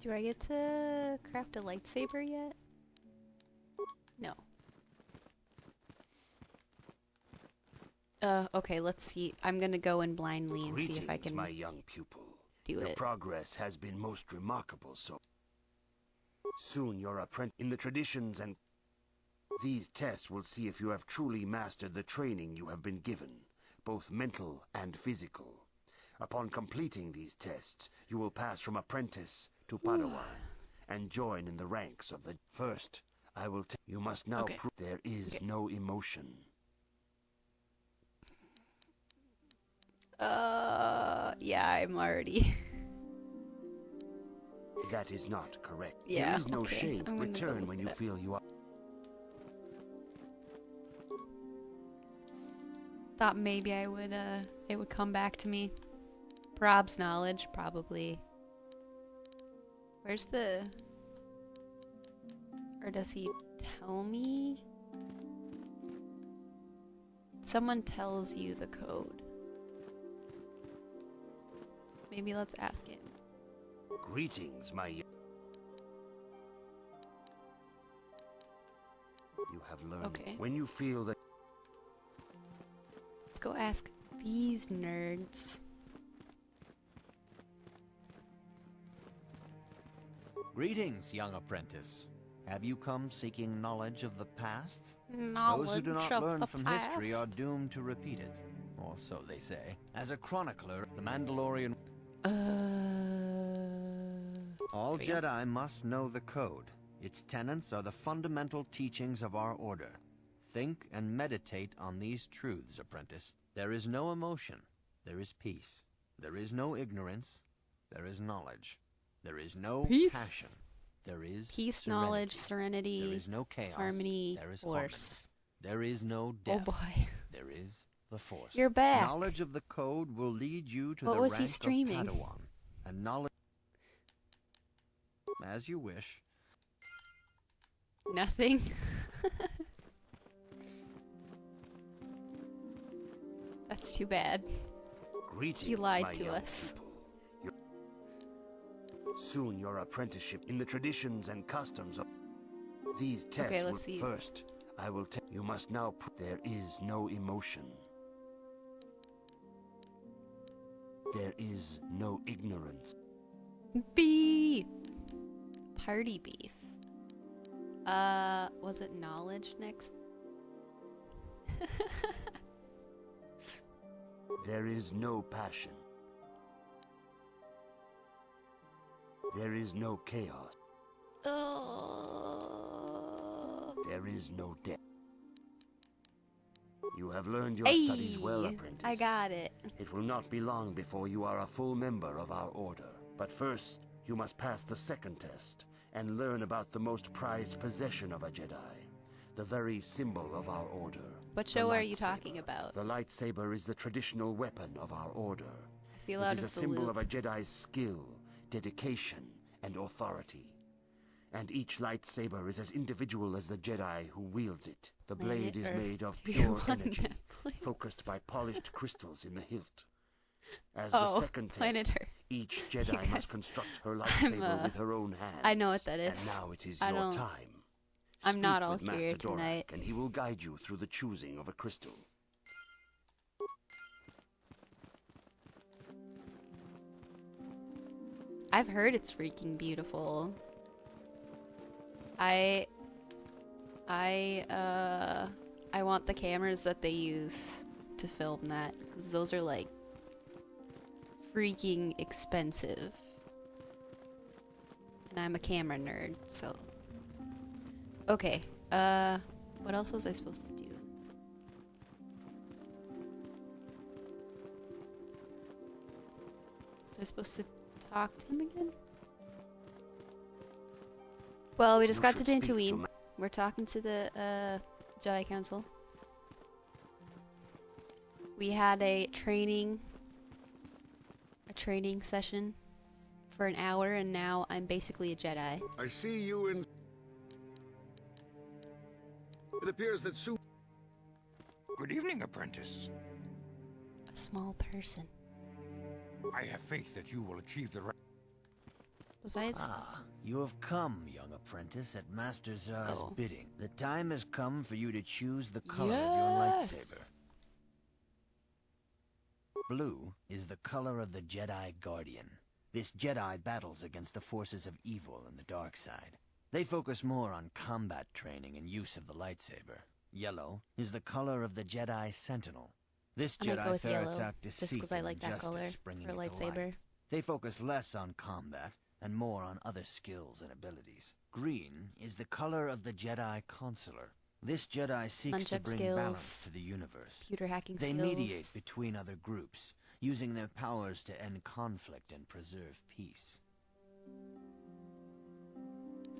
Do I get to craft a lightsaber yet? No. Okay, let's see. I'm gonna go in blindly and see if I can my young pupil. do Your it. progress has been most remarkable, so soon your apprentice in the traditions and these tests will see if you have truly mastered the training you have been given, both mental and physical. Upon completing these tests, you will pass from apprentice to Padawan and join in the ranks of the first. I will you must now prove there is no emotion. Yeah, I'm already. That is not correct. Yeah, There is no okay. shame. I'm gonna go Return with when you that. feel you are. Thought maybe I would, it would come back to me. Prob's knowledge, probably. Where's the... Or does he tell me? Someone tells you the code. Maybe let's ask him. Greetings, my. You have learned when you feel that. Let's go ask these nerds. Greetings, young apprentice. Have you come seeking knowledge of the past? Knowledge Those who do not of learn the from history are past. doomed to repeat it. Or so they say. As a chronicler, the Mandalorian... All There we go. Jedi must know the code. Its tenets are the fundamental teachings of our order. Think and meditate on these truths, apprentice. There is no emotion. There is peace. There is no ignorance. There is knowledge. There is no Peace. passion. There is Peace, serenity. knowledge, serenity, There is no chaos. harmony, There is force. harmony. There is no Oh death. boy. There is the Force. You're back. Knowledge of the code will lead you to What the was he rank streaming? of Padawan. And knowledge... As you wish. Nothing. That's too bad. Greetings, He lied my to young us. people. Soon your apprenticeship in the traditions and customs of these tests Okay, will let's see. first. I will tell you must now prove there is no emotion. There is no ignorance. Bee! Party beef. Was it knowledge next? There is no passion. There is no chaos. There is no death. You have learned your studies well, apprentice. I got it. It will not be long before you are a full member of our order. But first, you must pass the second test and learn about the most prized possession of a Jedi, the very symbol of our order. What the show are you lightsaber. talking about? The lightsaber is the traditional weapon of our order. I feel out It is of a the symbol loop. of a Jedi's skill, dedication, and authority. And each lightsaber is as individual as the Jedi who wields it. The Planet blade is Earth made of 2 pure on energy, Netflix. focused by polished crystals in the hilt. As Oh, the second Planet test, Earth. each You Jedi guys- must construct her lightsaber with her own hands. I know what that is. And now it is I your don't- time. I'm not Speak all with Master here Dorak, tonight. and he will guide you through the choosing of a crystal. I've heard it's freaking beautiful. I want the cameras that they use to film that, because those are like freaking expensive. And I'm a camera nerd, so... Okay, what else was I supposed to do? Was I supposed to talk to him again? Well, we just got to Dantooine. We're talking to the Jedi Council. We had a training session for an hour, and now I'm basically a Jedi. I see you in... It appears that soon... Good evening, apprentice. A small person. I have faith that you will achieve the... Was I You have come, young apprentice, at Master Zara's Oh. bidding. The time has come for you to choose the color of your lightsaber. Blue is the color of the Jedi Guardian. This Jedi battles against the forces of evil and the dark side. They focus more on combat training and use of the lightsaber. Yellow is the color of the Jedi Sentinel. This I might go Jedi with ferrets yellow, out just deceit because I like and that color justice, bringing for it to lightsaber. light. They focus less on combat and more on other skills and abilities. Green is the color of the Jedi Consular. This Jedi seeks to Nunchuck bring skills, balance to the universe. computer hacking They skills. mediate between other groups, using their powers to end conflict and preserve peace.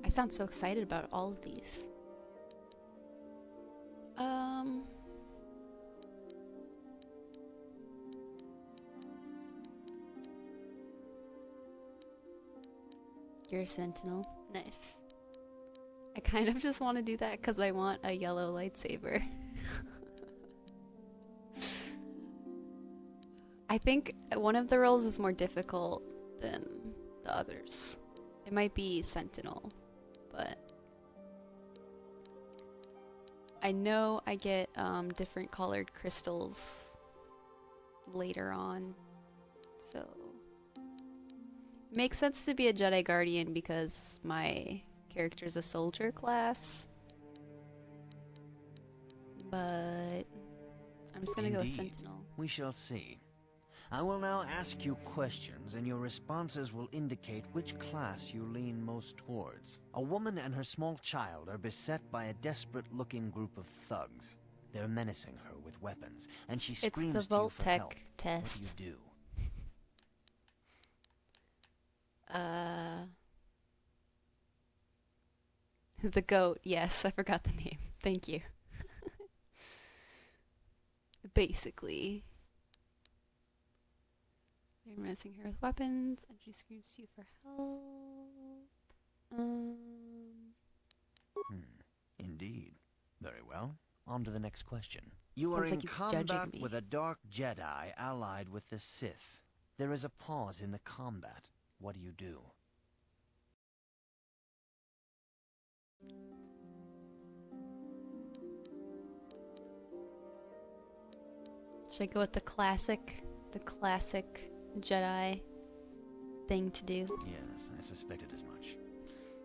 I sound so excited about all of these. You're a Sentinel. Nice. I kind of just want to do that because I want a yellow lightsaber. I think one of the roles is more difficult than the others. It might be Sentinel, but I know I get different colored crystals later on, so it makes sense to be a Jedi Guardian because my character's a soldier class, but I'm just gonna go with Indeed. Sentinel. We shall see. I will now ask you questions, and your responses will indicate which class you lean most towards. A woman and her small child are beset by a desperate-looking group of thugs. They're menacing her with weapons, and she It's screams the to you for Vault-Tec help. test. What do you do? The goat, yes, I forgot the name. Thank you. Basically. They're menacing her with weapons, and she screams to you for help. Indeed. Very well. On to the next question. You Sounds are in like he's judging combat me. with a dark Jedi allied with the Sith. There is a pause in the combat. What do you do? Should I go with the classic Jedi thing to do? Yes, I suspected as much.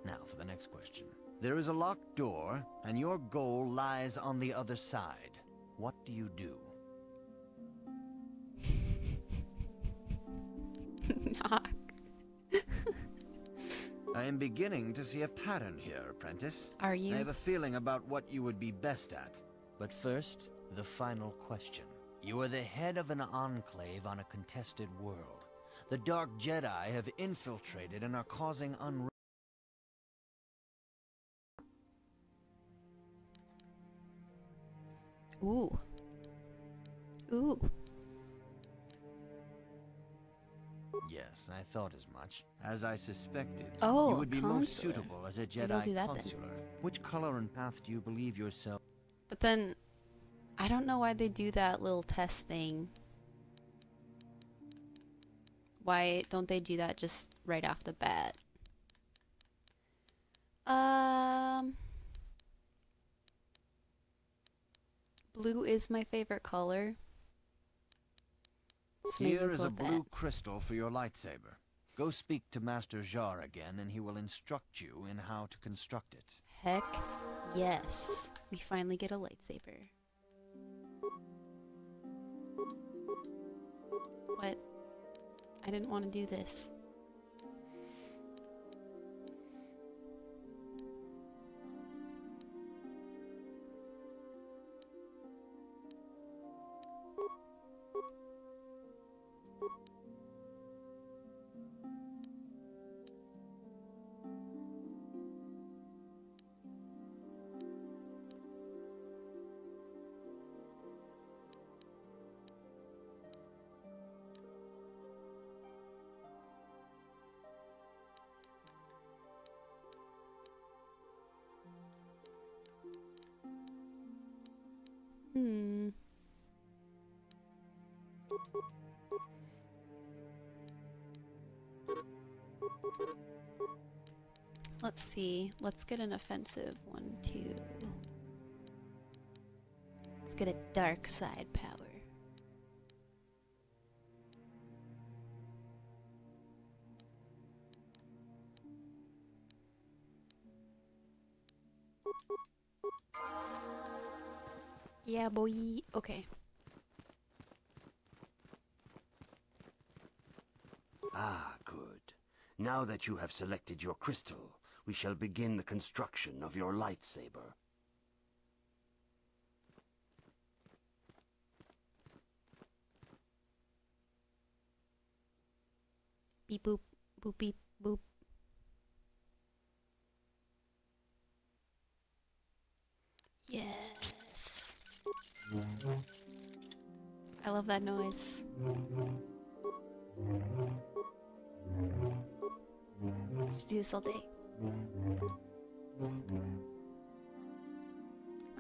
Now for the next question. There is a locked door, and your goal lies on the other side. What do you do? Knock. I am beginning to see a pattern here, apprentice. Are you? I have a feeling about what you would be best at. But first, the final question. You are the head of an enclave on a contested world. The Dark Jedi have infiltrated and are causing unrest. Ooh. Ooh. Yes, I thought as much. As I suspected, Oh, you would be most consular. suitable as a Maybe I'll Jedi do that then. consular. Which color and path do you believe yourself? But then, I don't know why they do that little test thing. Why don't they do that just right off the bat? Blue is my favorite color. So maybe Here we'll is go a with blue that. crystal for your lightsaber. Go speak to Master Jar again, and he will instruct you in how to construct it. Heck yes. We finally get a lightsaber. What? I didn't want to do this. Let's see. Let's get an offensive one, too. Let's get a dark side power. Yeah, boy. Okay. Ah, good. Now that you have selected your crystal, we shall begin the construction of your lightsaber. Beep boop, boop beep boop. Yes. I love that noise. Just do this all day.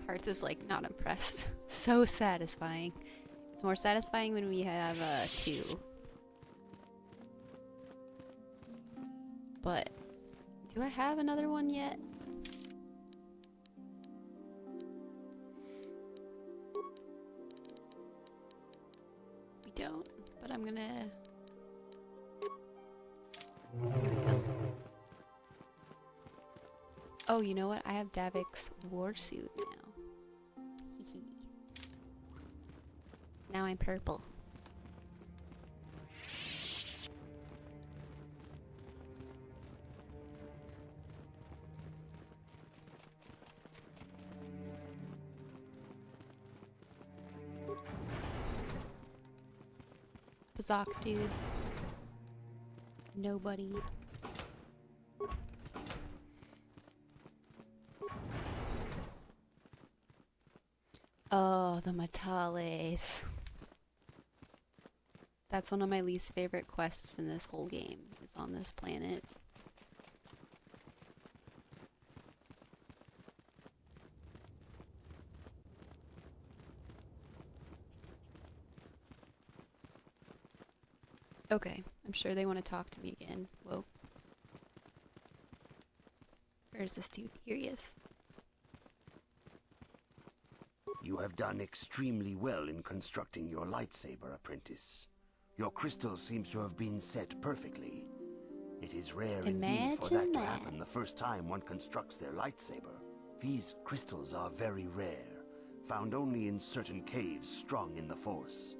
Karts is like not impressed. So satisfying. It's more satisfying when we have 2. But do I have another one yet? We don't, but I'm gonna... Oh, you know what? I have Davik's warsuit now. Hehe. Now I'm purple. Bazak, dude. Nobody. Oh, the Matales. That's one of my least favorite quests in this whole game, is on this planet. Okay, I'm sure they want to talk to me again. Whoa. Where's this dude? Here he is. You have done extremely well in constructing your lightsaber, apprentice. Your crystal seems to have been set perfectly. It is rare indeed for that to happen the first time one constructs their lightsaber. These crystals are very rare, found only in certain caves strung in the Force.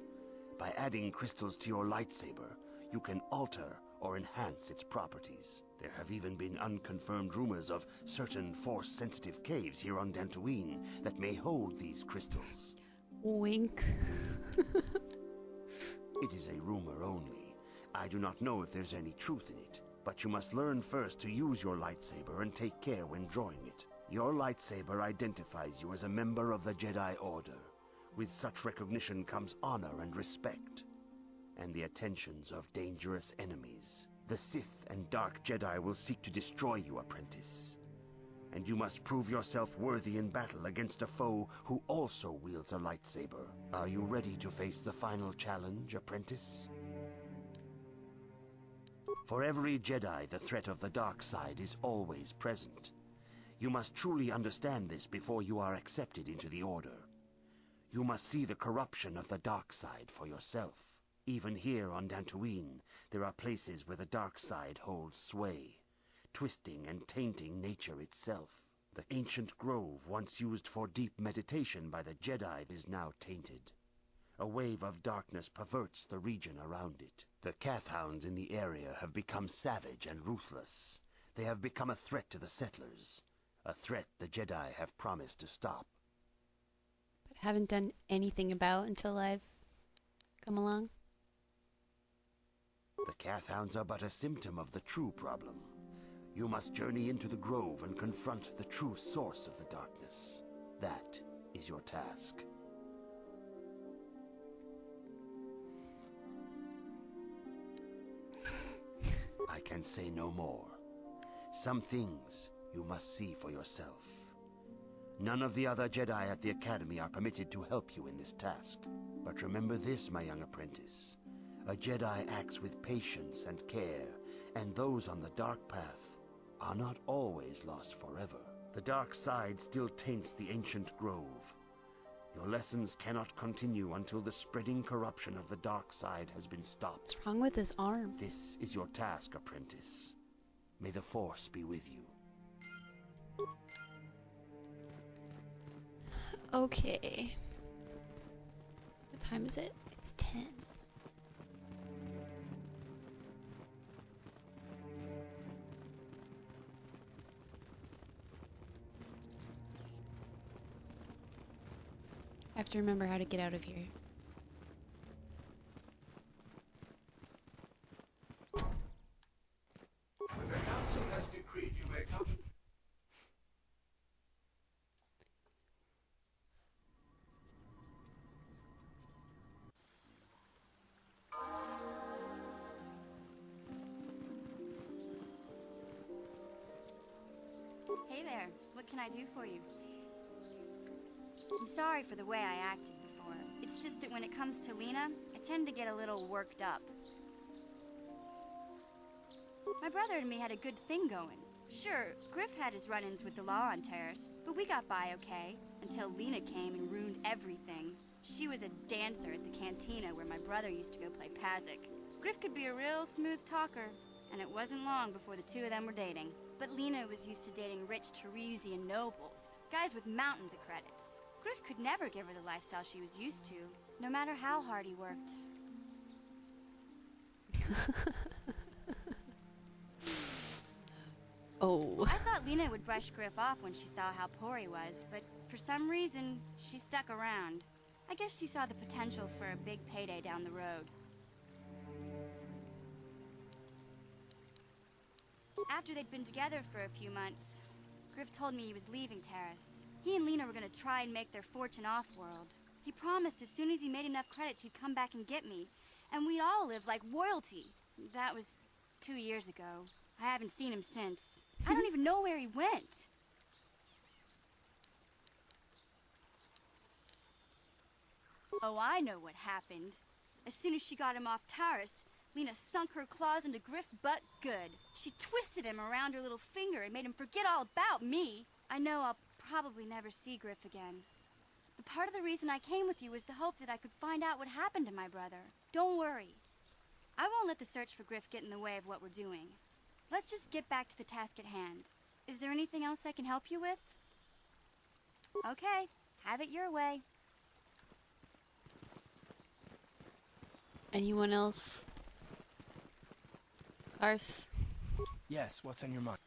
By adding crystals to your lightsaber, you can alter or enhance its properties. There have even been unconfirmed rumors of certain Force-sensitive caves here on Dantooine that may hold these crystals. Wink. It is a rumor only. I do not know if there's any truth in it, but you must learn first to use your lightsaber and take care when drawing it. Your lightsaber identifies you as a member of the Jedi Order. With such recognition comes honor and respect, and the attentions of dangerous enemies. The Sith and Dark Jedi will seek to destroy you, apprentice. And you must prove yourself worthy in battle against a foe who also wields a lightsaber. Are you ready to face the final challenge, apprentice? For every Jedi, the threat of the dark side is always present. You must truly understand this before you are accepted into the Order. You must see the corruption of the dark side for yourself. Even here on Dantooine, there are places where the dark side holds sway, twisting and tainting nature itself. The ancient grove once used for deep meditation by the Jedi is now tainted. A wave of darkness perverts the region around it. The Kathhounds in the area have become savage and ruthless. They have become a threat to the settlers, a threat the Jedi have promised to stop. But haven't done anything about until I've come along. The Kathhounds are but a symptom of the true problem. You must journey into the grove and confront the true source of the darkness. That is your task. I can say no more. Some things you must see for yourself. None of the other Jedi at the Academy are permitted to help you in this task. But remember this, my young apprentice. A Jedi acts with patience and care, and those on the dark path are not always lost forever. The dark side still taints the ancient grove. Your lessons cannot continue until the spreading corruption of the dark side has been stopped. What's wrong with his arm? This is your task, apprentice. May the Force be with you. Okay. What time is it? It's 10. I have to remember how to get out of here. Hey there, what can I do for you? I'm sorry for the way I acted before. It's just that when it comes to Lena, I tend to get a little worked up. My brother and me had a good thing going. Sure, Griff had his run-ins with the law on Terrace, but we got by okay, until Lena came and ruined everything. She was a dancer at the cantina where my brother used to go play Pazik. Griff could be a real smooth talker, and it wasn't long before the two of them were dating. But Lena was used to dating rich Teresian nobles, guys with mountains of credits. Griff could never give her the lifestyle she was used to, no matter how hard he worked. Oh. I thought Lena would brush Griff off when she saw how poor he was, but for some reason, she stuck around. I guess she saw the potential for a big payday down the road. After they'd been together for a few months, Griff told me he was leaving Terrace. He and Lena were gonna try and make their fortune off-world. He promised as soon as he made enough credits he'd come back and get me, and we'd all live like royalty. That was 2 years ago. I haven't seen him since. I don't even know where he went. Oh, I know what happened. As soon as she got him off Terrace, Lena sunk her claws into Griff butt good. She twisted him around her little finger and made him forget all about me. I know I'll probably never see Griff again. But part of the reason I came with you was the hope that I could find out what happened to my brother. Don't worry. I won't let the search for Griff get in the way of what we're doing. Let's just get back to the task at hand. Is there anything else I can help you with? Okay, have it your way. Anyone else? Arse? Yes, what's on your mind?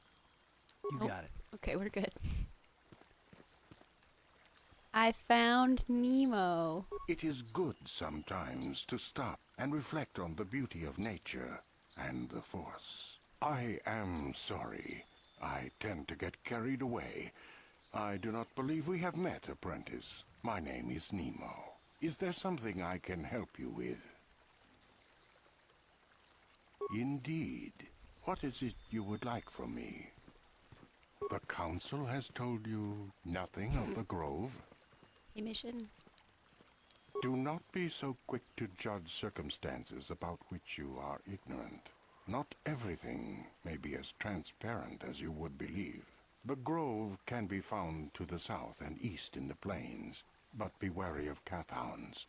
You Oh, got it. Okay, we're good. I found Nemo. It is good sometimes to stop and reflect on the beauty of nature and the Force. I am sorry. I tend to get carried away. I do not believe we have met, apprentice. My name is Nemo. Is there something I can help you with? Indeed. What is it you would like from me? The Council has told you nothing of the Grove? A mission. Do not be so quick to judge circumstances about which you are ignorant. Not everything may be as transparent as you would believe. The Grove can be found to the south and east in the plains, but be wary of Cathounds.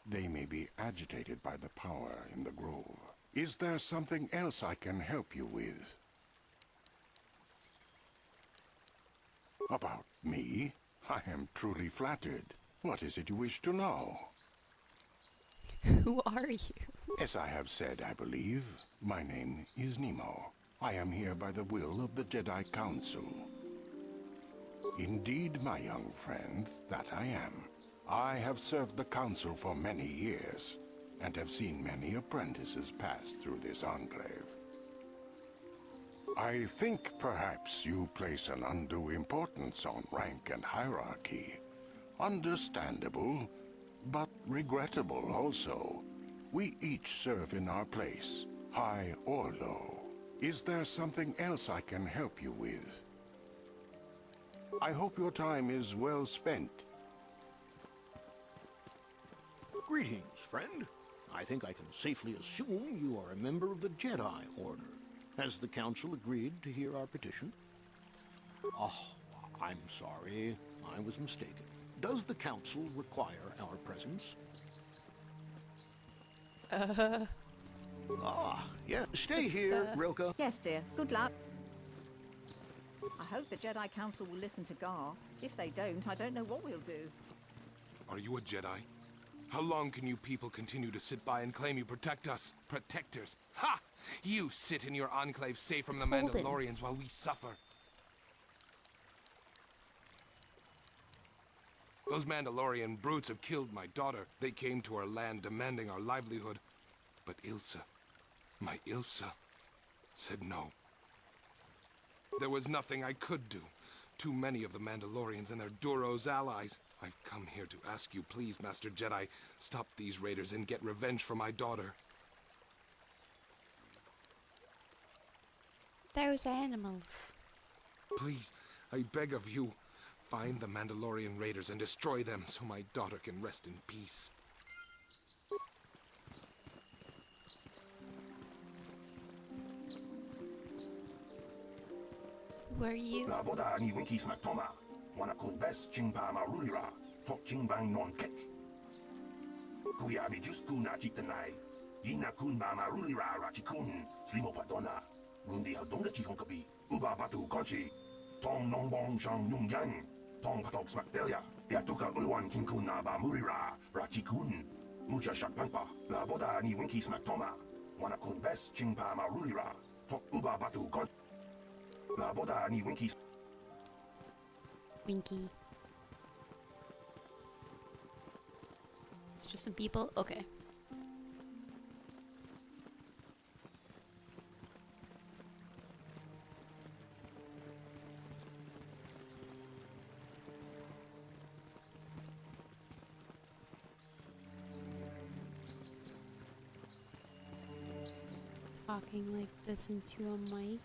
They may be agitated by the power in the Grove. Is there something else I can help you with? About me? I am truly flattered. What is it you wish to know? Who are you? As I have said, I believe, my name is Nemo. I am here by the will of the Jedi Council. Indeed, my young friend, that I am. I have served the Council for many years, and have seen many apprentices pass through this enclave. I think perhaps you place an undue importance on rank and hierarchy. Understandable, but regrettable also. We each serve in our place, high or low. Is there something else I can help you with? I hope your time is well spent. Greetings, friend. I think I can safely assume you are a member of the Jedi Order. Has the Council agreed to hear our petition? Oh, I'm sorry. I was mistaken. Does the Council require our presence? Ah, yeah. Stay here, Rilka. Yes, dear. Good luck. I hope the Jedi Council will listen to Gar. If they don't, I don't know what we'll do. Are you a Jedi? How long can you people continue to sit by and claim you protect us? Protectors. Ha! You sit in your enclave safe from the Mandalorians while we suffer. Those Mandalorian brutes have killed my daughter. They came to our land demanding our livelihood. But Ilsa, my Ilsa, said no. There was nothing I could do. Too many of the Mandalorians and their Duros allies. I've come here to ask you, please, Master Jedi, stop these raiders and get revenge for my daughter. Those animals. Please, I beg of you, find the Mandalorian raiders and destroy them so my daughter can rest in peace. Who are you? Laboda ni Winky Smaktoma, Wanakun Bes Chingpa Marulira, Tok Chingbang Non Kek. Kuya mi just kuna chitanai, Yina kun ba Marulira Rachikun, Slimo Padona, Rundi Hadonga Chihonkabi, Uba Batu Kochi, Tong Nongbong Shang Nung Yang, Tong Patok Smaktelia, Yatuka Ulwan Kinkuna ba Murira, Rachikun, Mucha Shakpampa, Laboda ni Winky Smaktoma, Wanakun Bes Chingpa Marulira, Tok Uba Batu Kochi. Laboda ni Winky. Winky. It's just some people? Okay. Talking like this into a mic.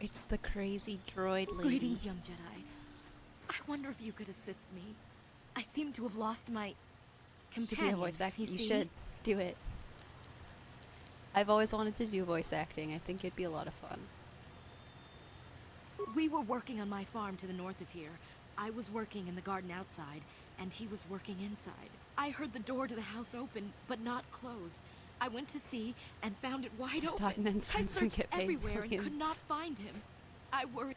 It's the crazy droid lady. Greetings, young Jedi. I wonder if you could assist me. I seem to have lost my companion. Should be a voice acting. You should do it. I've always wanted to do voice acting. I think it'd be a lot of fun. We were working on my farm to the north of here. I was working in the garden outside, and he was working inside. I heard the door to the house open, but not close. I went to see and found it wide Just open. talk nonsense I and searched get paid everywhere and could millions. not find him. I worried.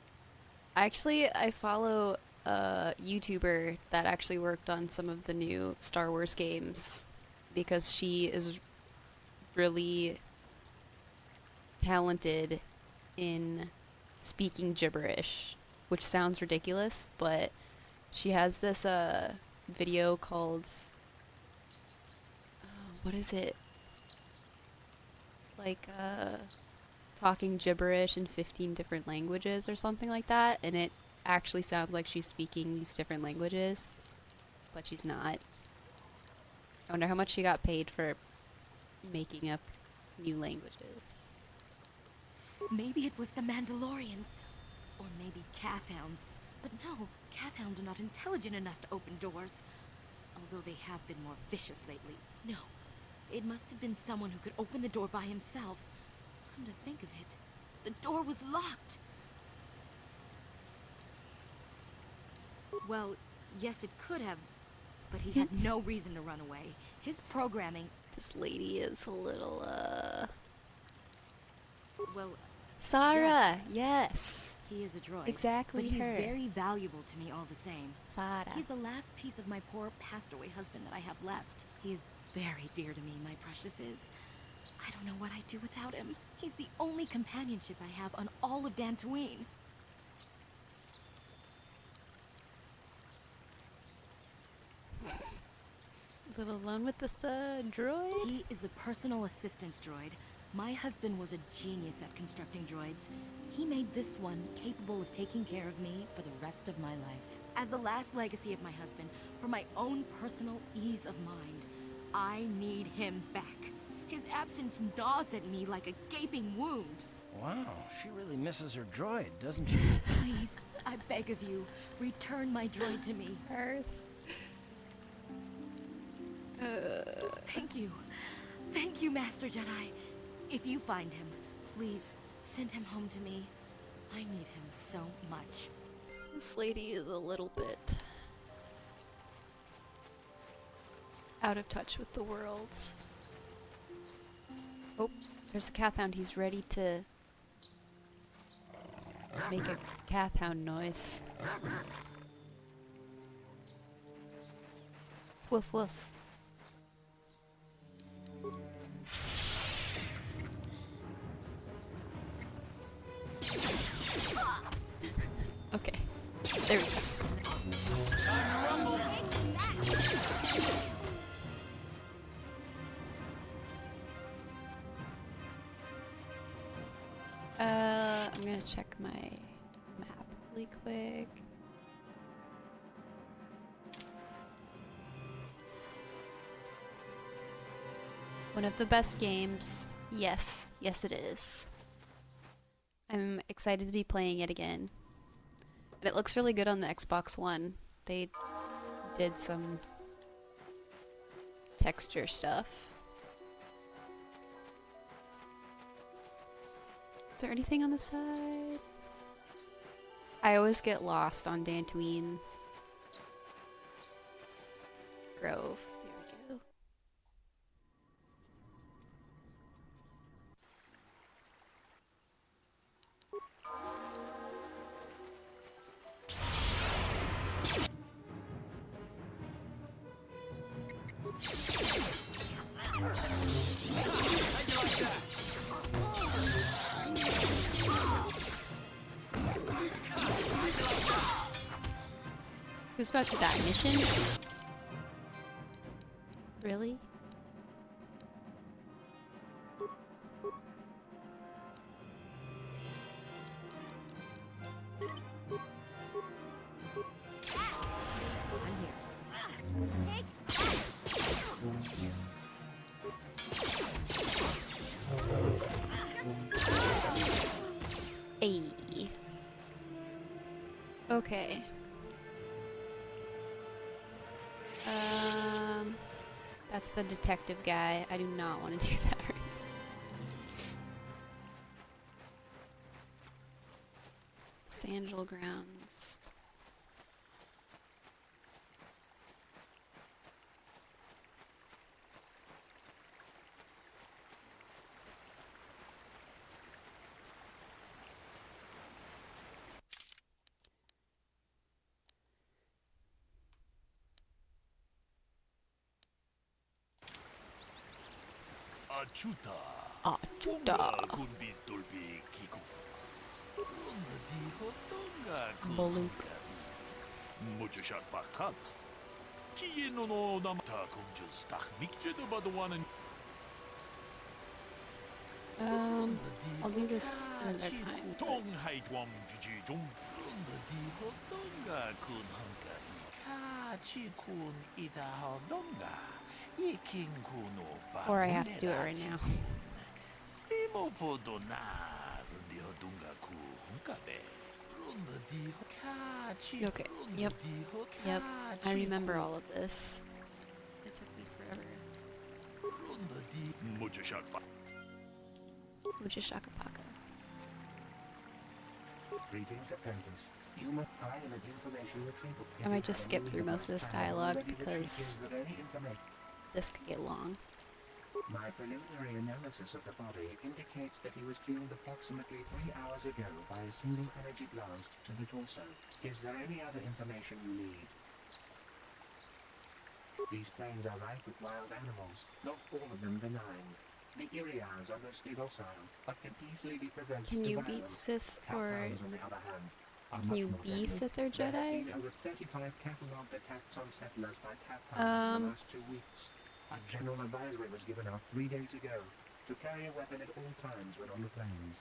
Actually, I follow a YouTuber that actually worked on some of the new Star Wars games because she is really talented in speaking gibberish, which sounds ridiculous, but she has this video called what is it? Like talking gibberish in 15 different languages or something like that, and it actually sounds like she's speaking these different languages, but she's not. I wonder how much she got paid for making up new languages. Maybe it was the Mandalorians. Or maybe Cathhounds. But no, Cathhounds are not intelligent enough to open doors. Although they have been more vicious lately. No. It must have been someone who could open the door by himself. Come to think of it, the door was locked. Well, yes, it could have, but he had no reason to run away. His programming... This lady is a little, Well... Sarah, yes. He is a droid. Exactly but he's her. very valuable to me all the same. Sarah. He's the last piece of my poor passed-away husband that I have left. He is very dear to me, my precious is. I don't know what I'd do without him. He's the only companionship I have on all of Dantooine. Live alone with this droid? He is a personal assistance droid. My husband was a genius at constructing droids. He made this one capable of taking care of me for the rest of my life. As the last legacy of my husband, for my own personal ease of mind, I need him back. His absence gnaws at me like a gaping wound. Wow, she really misses her droid, doesn't she? Please, I beg of you, return my droid to me. Earth. Thank you. Thank you, Master Jedi. If you find him, please send him home to me. I need him so much. This lady is a little bit out of touch with the world. Oh, there's a Kathhound. He's ready to make a Kathhound noise. Woof woof. Okay, there we go. I'm gonna check my map really quick. One of the best games. Yes, yes it is. I'm excited to be playing it again. And it looks really good on the Xbox One. They did some texture stuff. Is there anything on the side? I always get lost on Dantooine Grove. There we go. Who's about to die? Mission? Really? Hey. Okay. That's the detective guy. I do not want to do that right now. Sandal Grounds. I'll do this another time. Or I have to do it right now. Okay, yep. Yep, I remember all of this. It took me forever. Mujashakapaka. Greetings, apprentice. I am an information retrieval. I might just skip through most of this dialogue because this could get long. My preliminary analysis of the body indicates that he was killed approximately 3 hours ago by a single energy blast to the torso. Is there any other information you need? These plains are rife with wild animals, not all of them benign. The Irias are mostly docile, but can easily be prevented. Can you beat Sith or... Can you be Sith or Jedi? Over 35 catalogued attacks on settlers by Kathhounds in the last 2 weeks. A general advisory was given out 3 days ago to carry a weapon at all times when on the plains.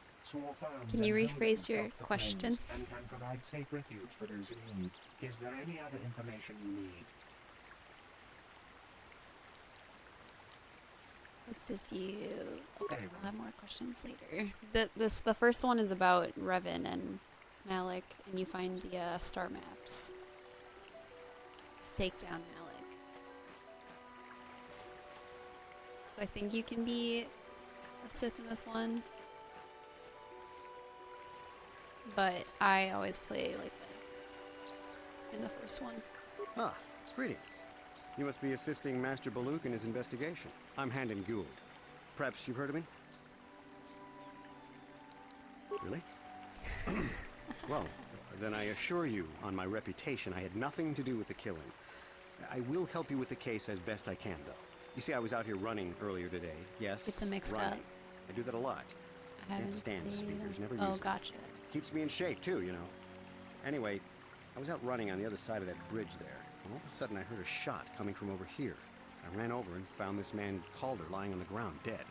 Can you rephrase your question? And can provide safe refuge for those in need. Is there any other information you need? What's this you? Okay, I'll have more questions later. The first one is about Revan and Malak, and you find the star maps to take down Malak. So I think you can be a Sith in this one. But I always play light side in the first one. Ah, greetings. You must be assisting Master Baluk in his investigation. I'm Handon Gould. Perhaps you've heard of me? Really? Well, then I assure you, on my reputation, I had nothing to do with the killing. I will help you with the case as best I can, though. You see, I was out here running earlier today. Yes, Get them mixed running. up. I do that a lot. I haven't Can't stand played speakers, them. never use Oh, them. gotcha. Keeps me in shape, too, you know. Anyway, I was out running on the other side of that bridge there, and all of a sudden I heard a shot coming from over here. I ran over and found this man Calder lying on the ground, dead.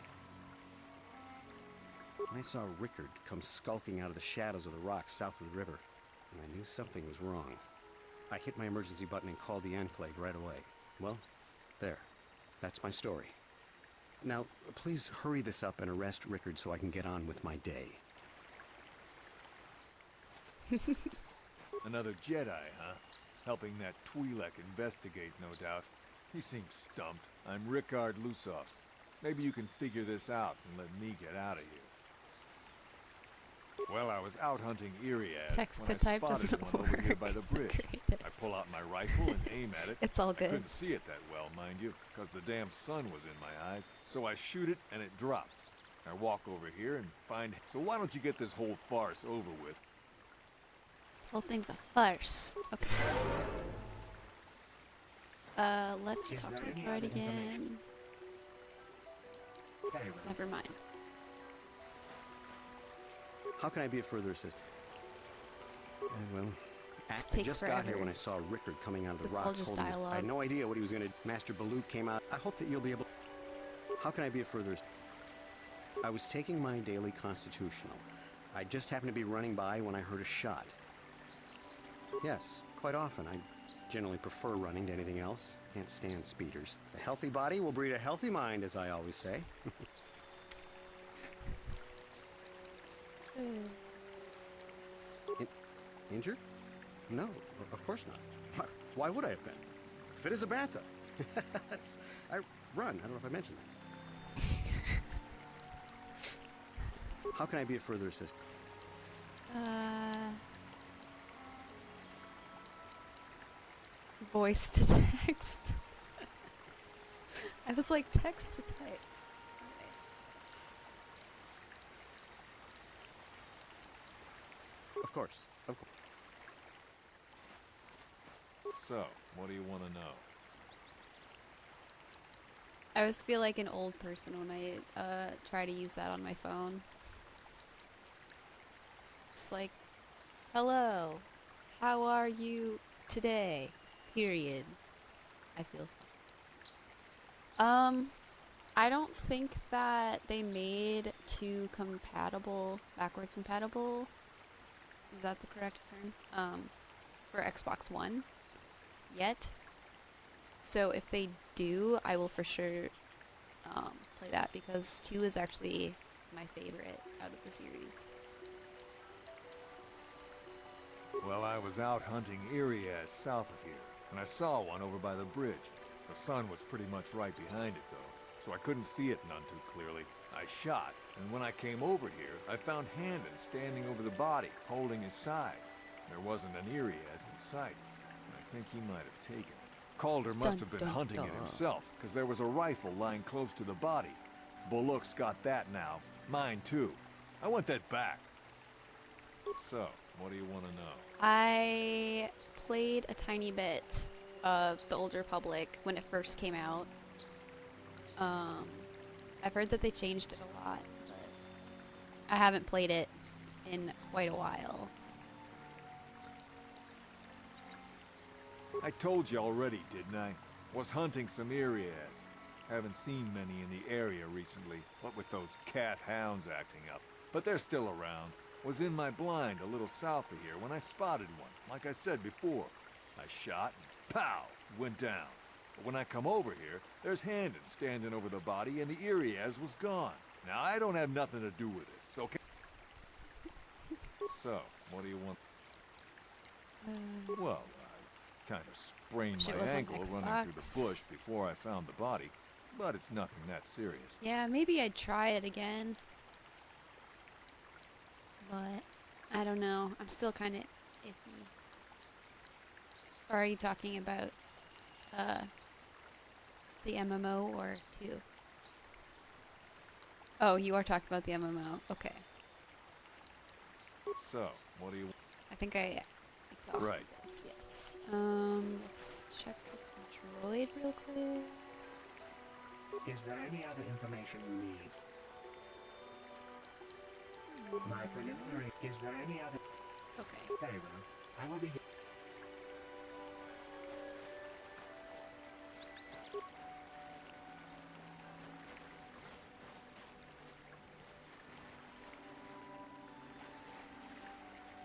And I saw Rickard come skulking out of the shadows of the rocks south of the river, and I knew something was wrong. I hit my emergency button and called the Enclave right away. Well, there. That's my story. Now, please hurry this up and arrest Rickard so I can get on with my day. Another Jedi, huh? Helping that Twi'lek investigate, no doubt. He seems stumped. I'm Rickard Lusov. Maybe you can figure this out and let me get out of here. Well, I was out hunting Iriad Text when to I type spotted doesn't one over here by the work. bridge. I pull out my rifle and aim at it. It's all good. I couldn't see it that well, mind you, because the damn sun was in my eyes. So I shoot it and it drops. I walk over here and find... So why don't you get this whole farce over with? Whole thing's a farce. Okay. Let's talk to the droid again. Never mind. How can I be of further assistance? Well, I takes just got here forever. when I saw Rickard coming out of This the is all rocks. just holding his- I dialogue. had no idea what he was going to... Master Baluk came out. I hope that you'll be able... How can I be of further assistance? I was taking my daily constitutional. I just happened to be running by when I heard a shot. Yes, quite often. I generally prefer running to anything else. Can't stand speeders. A healthy body will breed a healthy mind, as I always say. Injured? No, of course not. Why would I have been? Fit as a bathtub. I run. I don't know if I mentioned that. How can I be of further assistance? Voice to text. I was like, text to type. Of course. Of course. So, what do you want to know? I always feel like an old person when I try to use that on my phone. Just like, hello, how are you today? Period. I feel fine. I don't think that they made two compatible, backwards compatible. Is that the correct term? For Xbox One yet. So if they do, I will for sure play that because 2 is actually my favorite out of the series. Well, I was out hunting Irias south of here, and I saw one over by the bridge. The sun was pretty much right behind it, though, so I couldn't see it none too clearly. I shot, and when I came over here, I found Handon standing over the body, holding his side. There wasn't an Irias in sight. I think he might have taken it. Calder must have been hunting it himself, because there was a rifle lying close to the body. Bullock's got that now. Mine, too. I want that back. So, what do you want to know? I played a tiny bit of The Old Republic when it first came out. I've heard that they changed it a lot, but I haven't played it in quite a while. I told you already, didn't I? Was hunting some Irias. Haven't seen many in the area recently, what with those cat hounds acting up. But they're still around. Was in my blind a little south of here when I spotted one, like I said before. I shot and pow, went down. But when I come over here, there's Handon standing over the body and the Irias was gone. Now I don't have nothing to do with this, okay? So, what do you want? Well, I kind of sprained Wish it my was on ankle running through Xbox. the bush before I found the body. but it's nothing that serious. Yeah, maybe I'd try it again. But I don't know. I'm still kind of iffy. Or are you talking about the MMO or 2? Oh, you are talking about the MMO. Okay. So, what do you... I think I exhausted Right. this, yes. Let's check the droid real quick. Is there any other information you need? My preliminary... Is there any other... Okay. Very well. I will be here.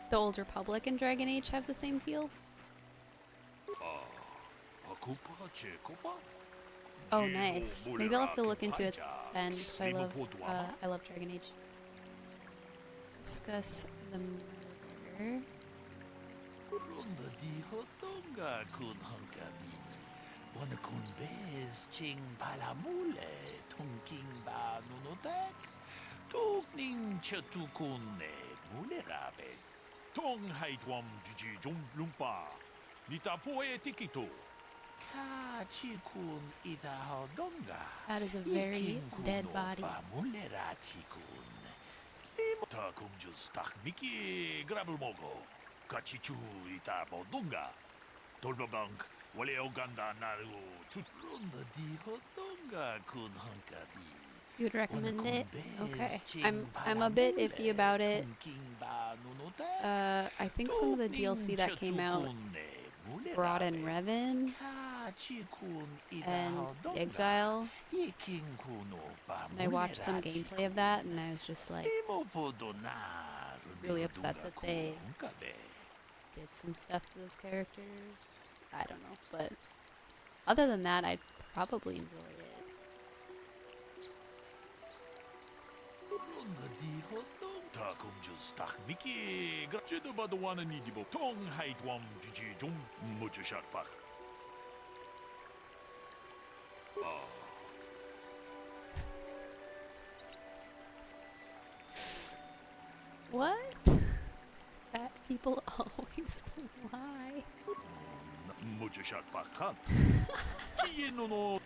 The Old Republic and Dragon Age have the same feel? Oh, nice. Maybe I'll have to look into it then, because I love Dragon Age. Let's discuss the murder. Ronda di hotonga kun hankabi. Wana kun bez ching palamule tunking ba nunotek. Tokning chatukune mulerabes. Tong haitwam jiji jom lumpa. Nitapoe tikito. Ka chikun ita hodonga. That is a very dead body. Mulera chikun. Ta kumjus tak miki grabelmogo. Kachichu ita bodunga. Tolbabank wale oganda naru chut. Ronda di hodonga kun hankabi. You would recommend it? Okay. I'm a bit iffy about it. I think some of the DLC that came out brought in Revan and the Exile. And I watched some gameplay of that and I was just like really upset that they did some stuff to those characters. I don't know, but other than that, I'd probably enjoy it. Ta kumjus tak miki grajedo badwana ni dibo. Tong haitwam jiji jom muchashat pak. What? Fat people always lie. Muchashat pak khan. Kiye no no.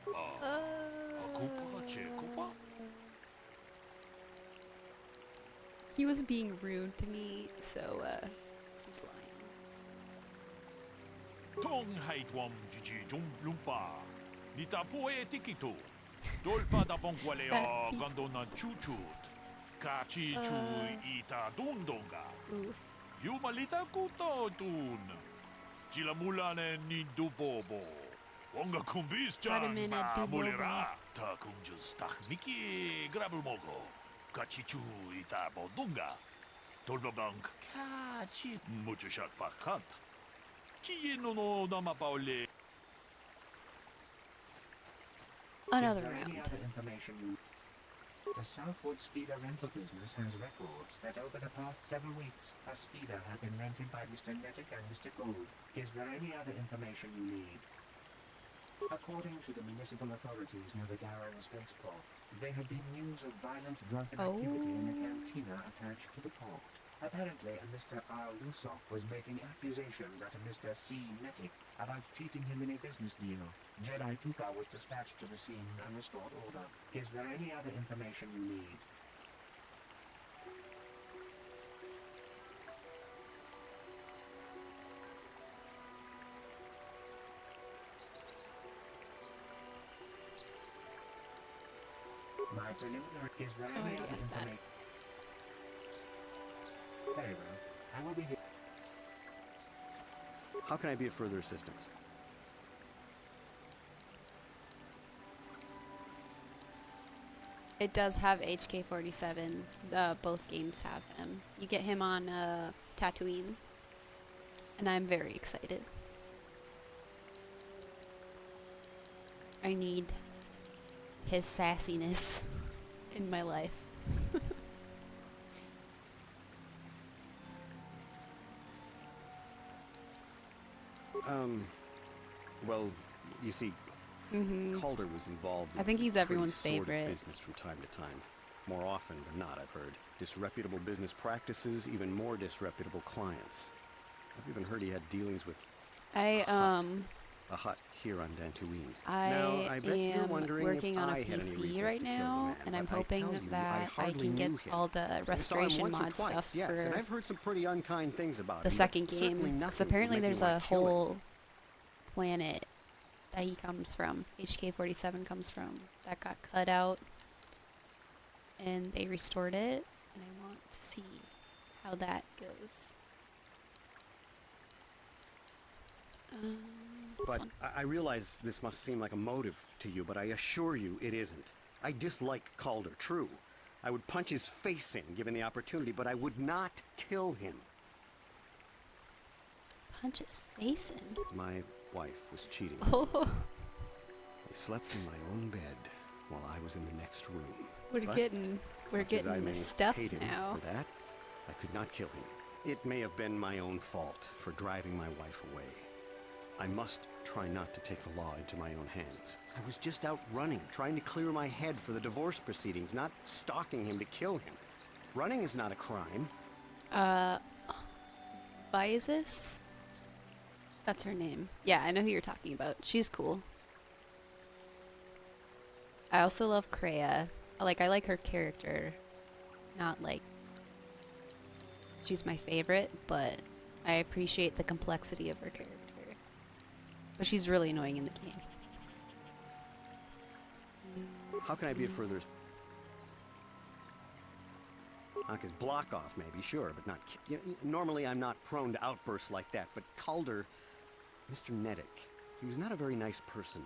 Akupa che kupa. He was being rude to me, so he's lying. Tong haitwam jiji jom lumpa. Nitapoe tikito. Dolpa da bonkwaleo gandona chuchut. Kachi chu ita dundonga. Oof. Yumalita kuto tun. Chilamulane ni dubobo. Onga kumbis chan ba mulera. Ta kumjus tak miki grabelmogo. Kachichu ita bodunga. Tolbabank. Kachi. Muchashat pakant. Kiye no no namapaole. Another Is there round. any other information you... The Southwood Speeder rental business has records that over the past several weeks, a speeder had been rented by Mr. Netic and Mr. Gould. Is there any other information you need? According to the municipal authorities near the Garan spaceport, there had been news of violent drunken activity in the cantina attached to the port. Apparently, a Mr. R. Lusov was making accusations at a Mr. C. Netic about cheating him in a business deal. Jedi Tuka was dispatched to the scene and restored order. Is there any other information you need? My preliminary... Is there any Already other asked that. information? Very well. I will be here. How can I be of further assistance? It does have HK-47. Both games have him. You get him on Tatooine. And I'm very excited. I need his sassiness in my life. Well, you see, Calder was involved in I think some he's pretty everyone's sordid favorite. business from time to time. More often than not, I've heard. Disreputable business practices, even more disreputable clients. I've even heard he had dealings with a hut here on Dantooine. Now, I bet you're am wondering working if on a I had any PC reasons right to kill the now, man, and I'm but I hoping tell you, that I hardly can get knew him. all the I saw him restoration once or mod twice, stuff yes, for and I've heard some pretty unkind things about the him, but second certainly game. nothing Because to apparently make me there's want a to kill him. whole planet that he comes from, HK-47 comes from, that got cut out, and they restored it, and I want to see how that goes. This But one. I realize this must seem like a motive to you, but I assure you it isn't. I dislike Calder, true. I would punch his face in given the opportunity, but I would not kill him. Punch his face in? My wife was cheating. Oh. I slept in my own bed while I was in the next room. We're But getting as much as I the may stuff hate him now. For that, I could not kill him. It may have been my own fault for driving my wife away. I must try not to take the law into my own hands. I was just out running, trying to clear my head for the divorce proceedings, not stalking him to kill him. Running is not a crime. Vysis? That's her name. Yeah, I know who you're talking about. She's cool. I also love Kreia. I like her character. Not like she's my favorite, but I appreciate the complexity of her character. But she's really annoying in the game. How can I be a further... Knock his block off, maybe, sure, but not... Normally I'm not prone to outbursts like that, but Calder... Mr. Neddick, he was not a very nice person.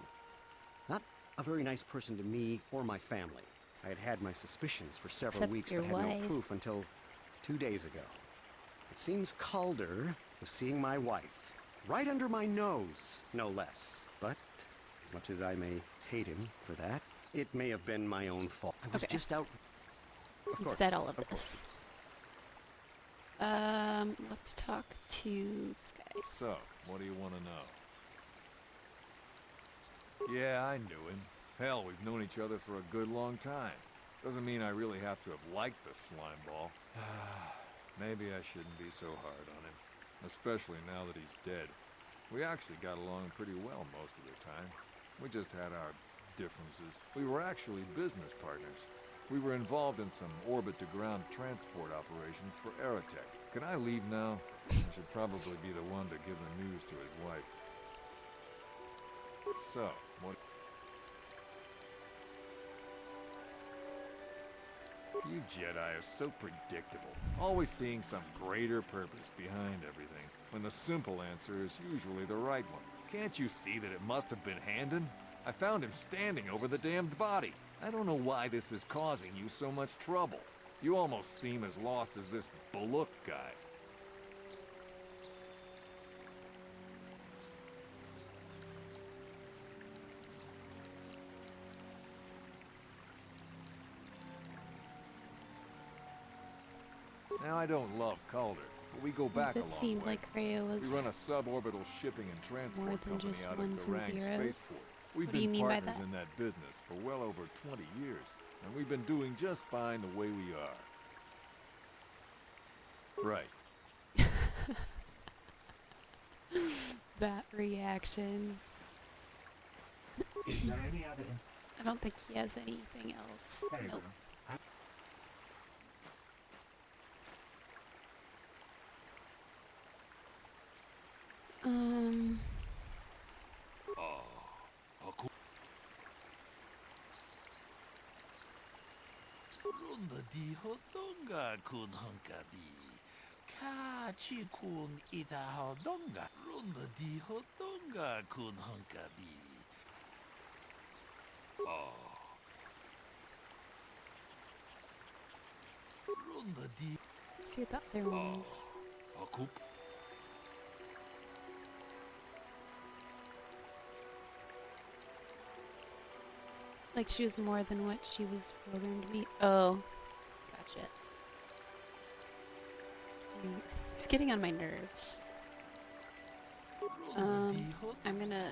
Not a very nice person to me or my family. I had had my suspicions for several Except weeks, your but had no wife. proof until 2 days ago. It seems Calder was seeing my wife. Right under my nose, no less. But, as much as I may hate him for that, it may have been my own fault. I was just out... Of You've course, said all of course. this. Let's talk to this guy. So, what do you want to know? Yeah, I knew him. Hell, we've known each other for a good long time. Doesn't mean I really have to have liked the slime ball. Maybe I shouldn't be so hard on him. Especially now that he's dead. We actually got along pretty well most of the time. We just had our differences. We were actually business partners. We were involved in some orbit-to-ground transport operations for Aerotech. Can I leave now? I should probably be the one to give the news to his wife. So, what... You Jedi are so predictable. Always seeing some greater purpose behind everything, when the simple answer is usually the right one. Can't you see that it must have been Handon? I found him standing over the damned body. I don't know why this is causing you so much trouble. You almost seem as lost as this Baluk guy. Now, I don't love Calder, but we go back a long It seemed way. like Kreia We run a was suborbital shipping and transport more than company just out ones of and Garang zeros. Spaceport. We've What do you been mean by partners that? in that business for well over 20 years, and we've been doing just fine the way we are. Right. that reaction. Is there any other... I don't think he has anything else. There you Nope. go. Runda di hodonga kun hunkabi. Kachi kun ita hodonga. Runda di hodonga kun hunkabi. Runda di... Let's see what the other one is. Akup. Like she was more than what she was programmed to be. Oh, gotcha. It's getting on my nerves. I'm gonna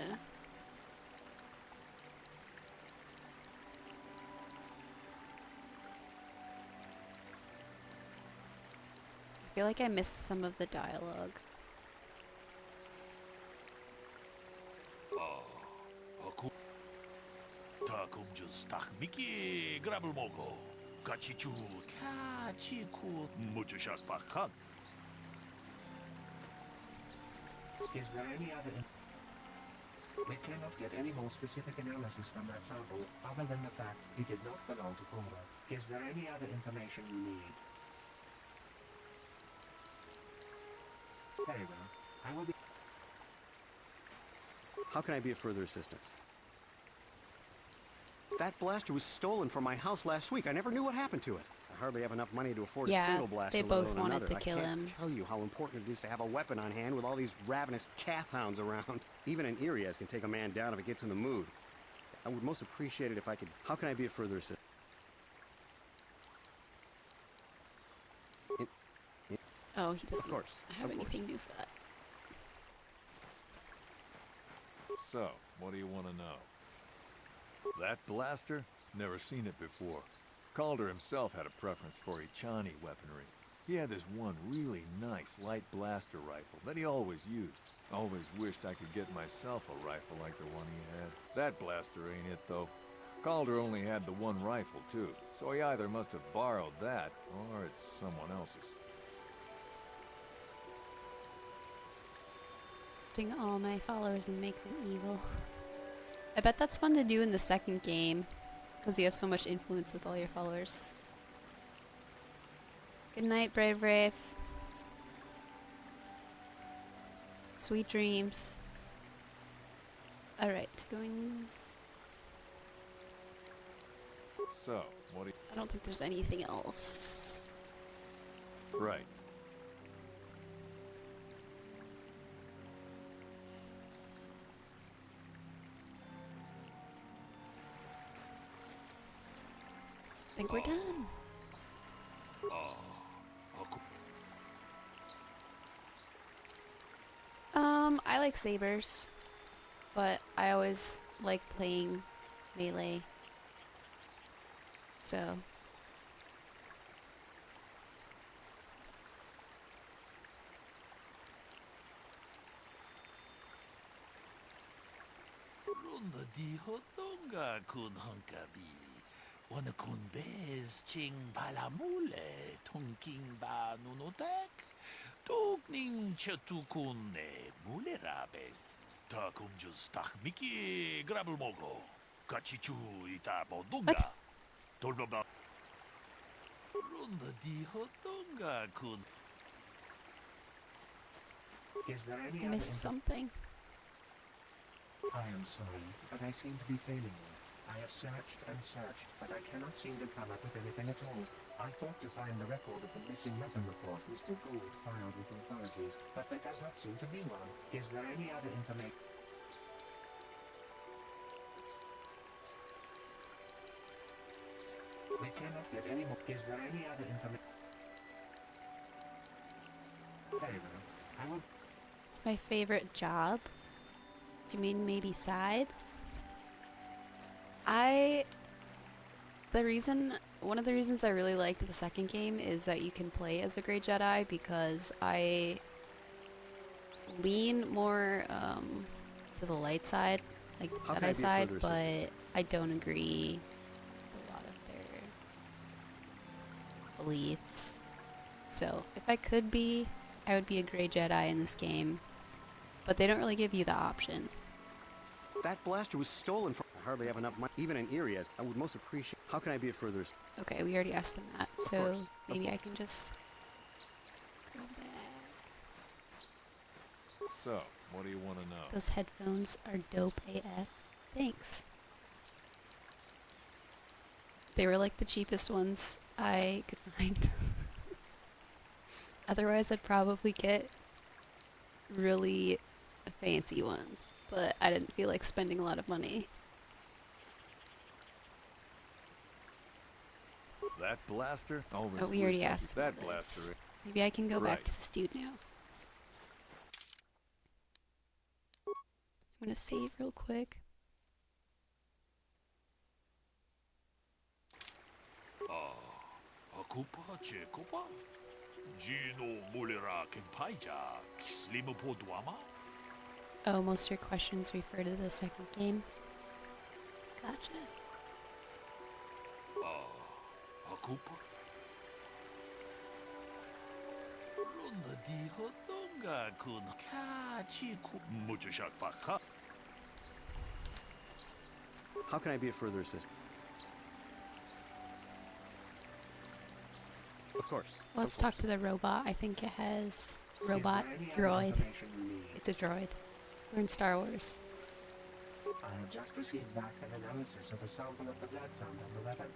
feel like I missed some of the dialogue. Is there any other... We cannot get any more specific analysis from that sample, other than the fact it did not belong to Calder. Is there any other information you need? Very well. I will be... How can I be of further assistance? That blaster was stolen from my house last week. I never knew what happened to it. I hardly have enough money to afford a single blaster. They both let alone wanted another. to kill I can't him. tell you how important it is to have a weapon on hand with all these ravenous calf hounds around. Even an Irias can take a man down if it gets in the mood. I would most appreciate it if I could... How can I be of further assistance? Oh, he doesn't Of course. have anything new for that. So, what do you want to know? That blaster? Never seen it before. Calder himself had a preference for Echani weaponry. He had this one really nice light blaster rifle that he always used. Always wished I could get myself a rifle like the one he had. That blaster ain't it, though. Calder only had the one rifle, too, so he either must have borrowed that, or it's someone else's. All my followers and make them evil. I bet that's fun to do in the second game, because you have so much influence with all your followers. Good night, Brave Brave. Sweet dreams. Alright, going this. So, what do you... I don't think there's anything else. Right. I think we're done. I like sabers, but I always like playing melee. So. Runda di hotonga kun hunkabi. Wana kun bez ching palamule tunking ba nunotek. Tugning chatukune mulerabes. Ta kumjus takmiki grabulmogo. Kachichu ita bodunga. Tolbaba. Runda di hotonga kun. Is there any I missed something. I am sorry, but I seem to be failing you. I have searched and searched, but I cannot seem to come up with anything at all. I thought to find the record of the missing weapon report Mr. Gould filed with authorities, but there does not seem to be one. Is there any other information? We cannot get any more. Is there any other information? Very well. I will... It's my favorite job. Do you mean maybe side? One of the reasons I really liked the second game is that you can play as a Grey Jedi, because I lean more to the light side, like the Jedi side, but I don't agree with a lot of their beliefs. So if I could be, I would be a Grey Jedi in this game, but they don't really give you the option. That blaster was stolen from... I hardly have enough money. Even an Irias, I would most appreciate... How can I be of further... Okay, we already asked him that, so maybe I can just go back. So, what do you want to know? Those headphones are dope AF. Thanks. They were like the cheapest ones I could find. Otherwise, I'd probably get really fancy ones, but I didn't feel like spending a lot of money. That blaster? Oh, we already asked that about blaster. this. Maybe I can go back Right. to this dude now. I'm gonna save real quick. Gino Mulira Kempaija, Kislimu Podwama? Oh, most of your questions refer to the second game. Gotcha. Akupa? Ronda di Hotonga kun Kachiku Mujashak Baka. How can I be of further assistance? Of course. Let's talk to the robot. I think it has robot droid. It's a droid. We're in Star Wars. I have just received back an analysis of a sample of the blood found on the weapon.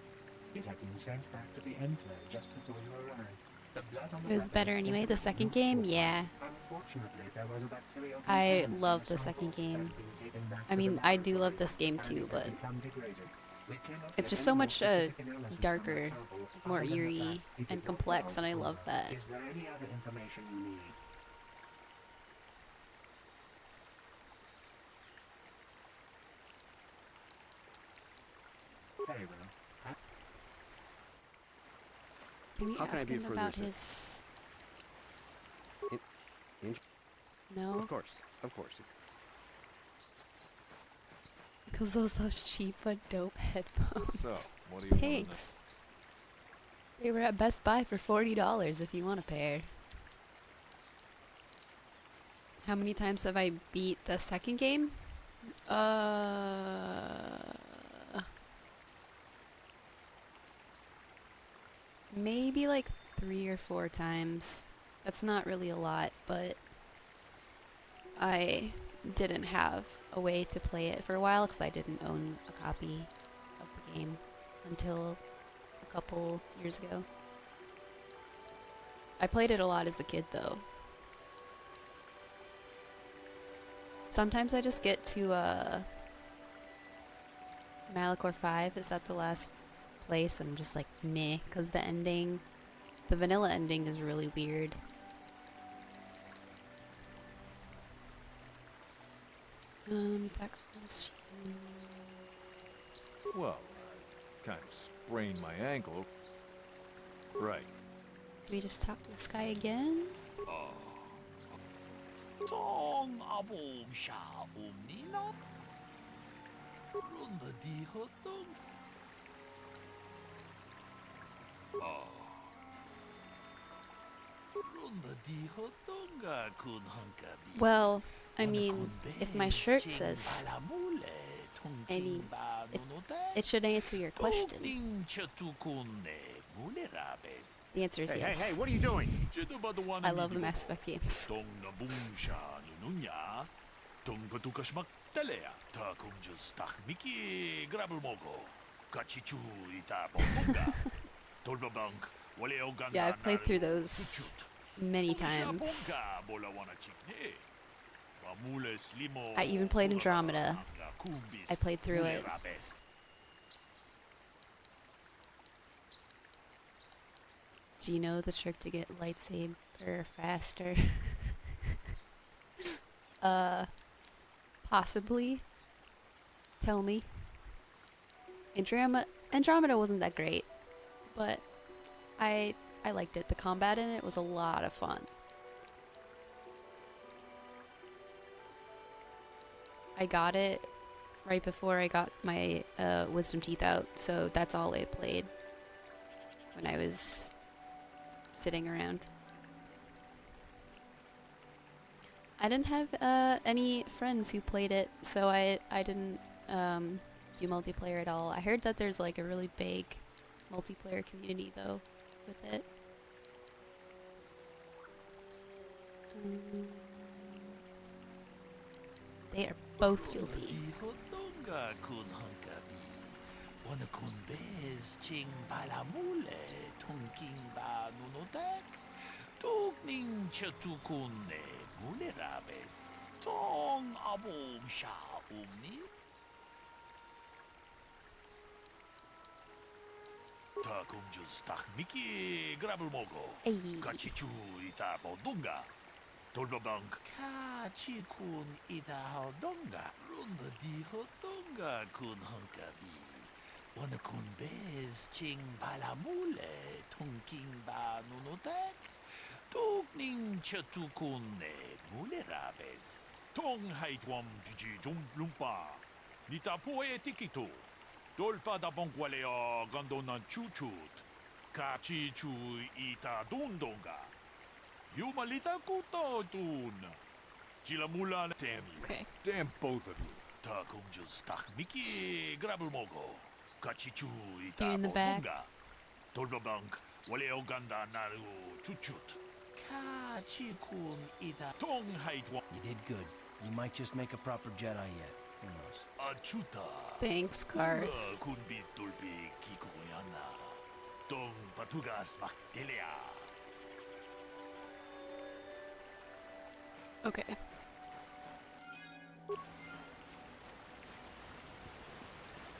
It had been sent back to the Enclave just before you arrived. The blood on the It was better anyway. The second game, yeah. Unfortunately, there was a bacterial I love the second game. I mean, I do love this game too, but it's just so much darker, more eerie, and complex, and I love that. Is there any other information you need? Very well. Can we How can I ask be him further about assist- his... No? Of course. Of course. Because those cheap but dope headphones. So, what do you want? Thanks. They were at Best Buy for $40 if you want a pair. How many times have I beat the second game? Maybe like 3 or 4 times. That's not really a lot, but I didn't have a way to play it for a while because I didn't own a copy of the game until a couple years ago. I played it a lot as a kid though. Sometimes I just get to Malachor 5, is that the last place? And I'm just like, meh, because the ending, the vanilla ending is really weird. Back on the stream. Well, I kind of sprained my ankle. Right. Do we just talk to this guy again? Tong Abom Sha Umnina? Runda di Hotong. Runda di Hotonga kun Hunkabi. Well, I mean, if my shirt says any, it should answer your question. The answer is yes. Hey, what are you doing? I love the Mass Effect games. Yeah, I've played through those many times. I even played Andromeda. I played through it. Do you know the trick to get lightsaber faster? Possibly. Tell me. Andromeda wasn't that great, but I liked it. The combat in it was a lot of fun. I got it right before I got my wisdom teeth out, so that's all I played when I was sitting around. I didn't have any friends who played it, so I didn't do multiplayer at all. I heard that there's like a really big multiplayer community though with it. They are both guilty. Tolbabank Kachi kun ida hodonga runda di hodonga kun hunkabi wana kun bez ching palamule tunking ba nunotek Togning chatukune mulerabes. Tong haitwam jiji lumpa. Nita poe tikito. Dolpa da bongwalea gandonan chuchut. Kachi chu ita dundonga. Yumalita kuto tun. Chilamulan damn you. Okay. Damn both of you. Ta kunjus tak miki grabulmogo. Kachichu ita Dude in the back. bonga. Dolbabank waleo ganda naru chuchut. Kachikun ita Tong haitwam. You did good. You might just make a proper Jedi yet. Who knows? Achuta. Thanks, Karth. Kun bis dolbi kikoyana. Tong patugas baktelia. Okay.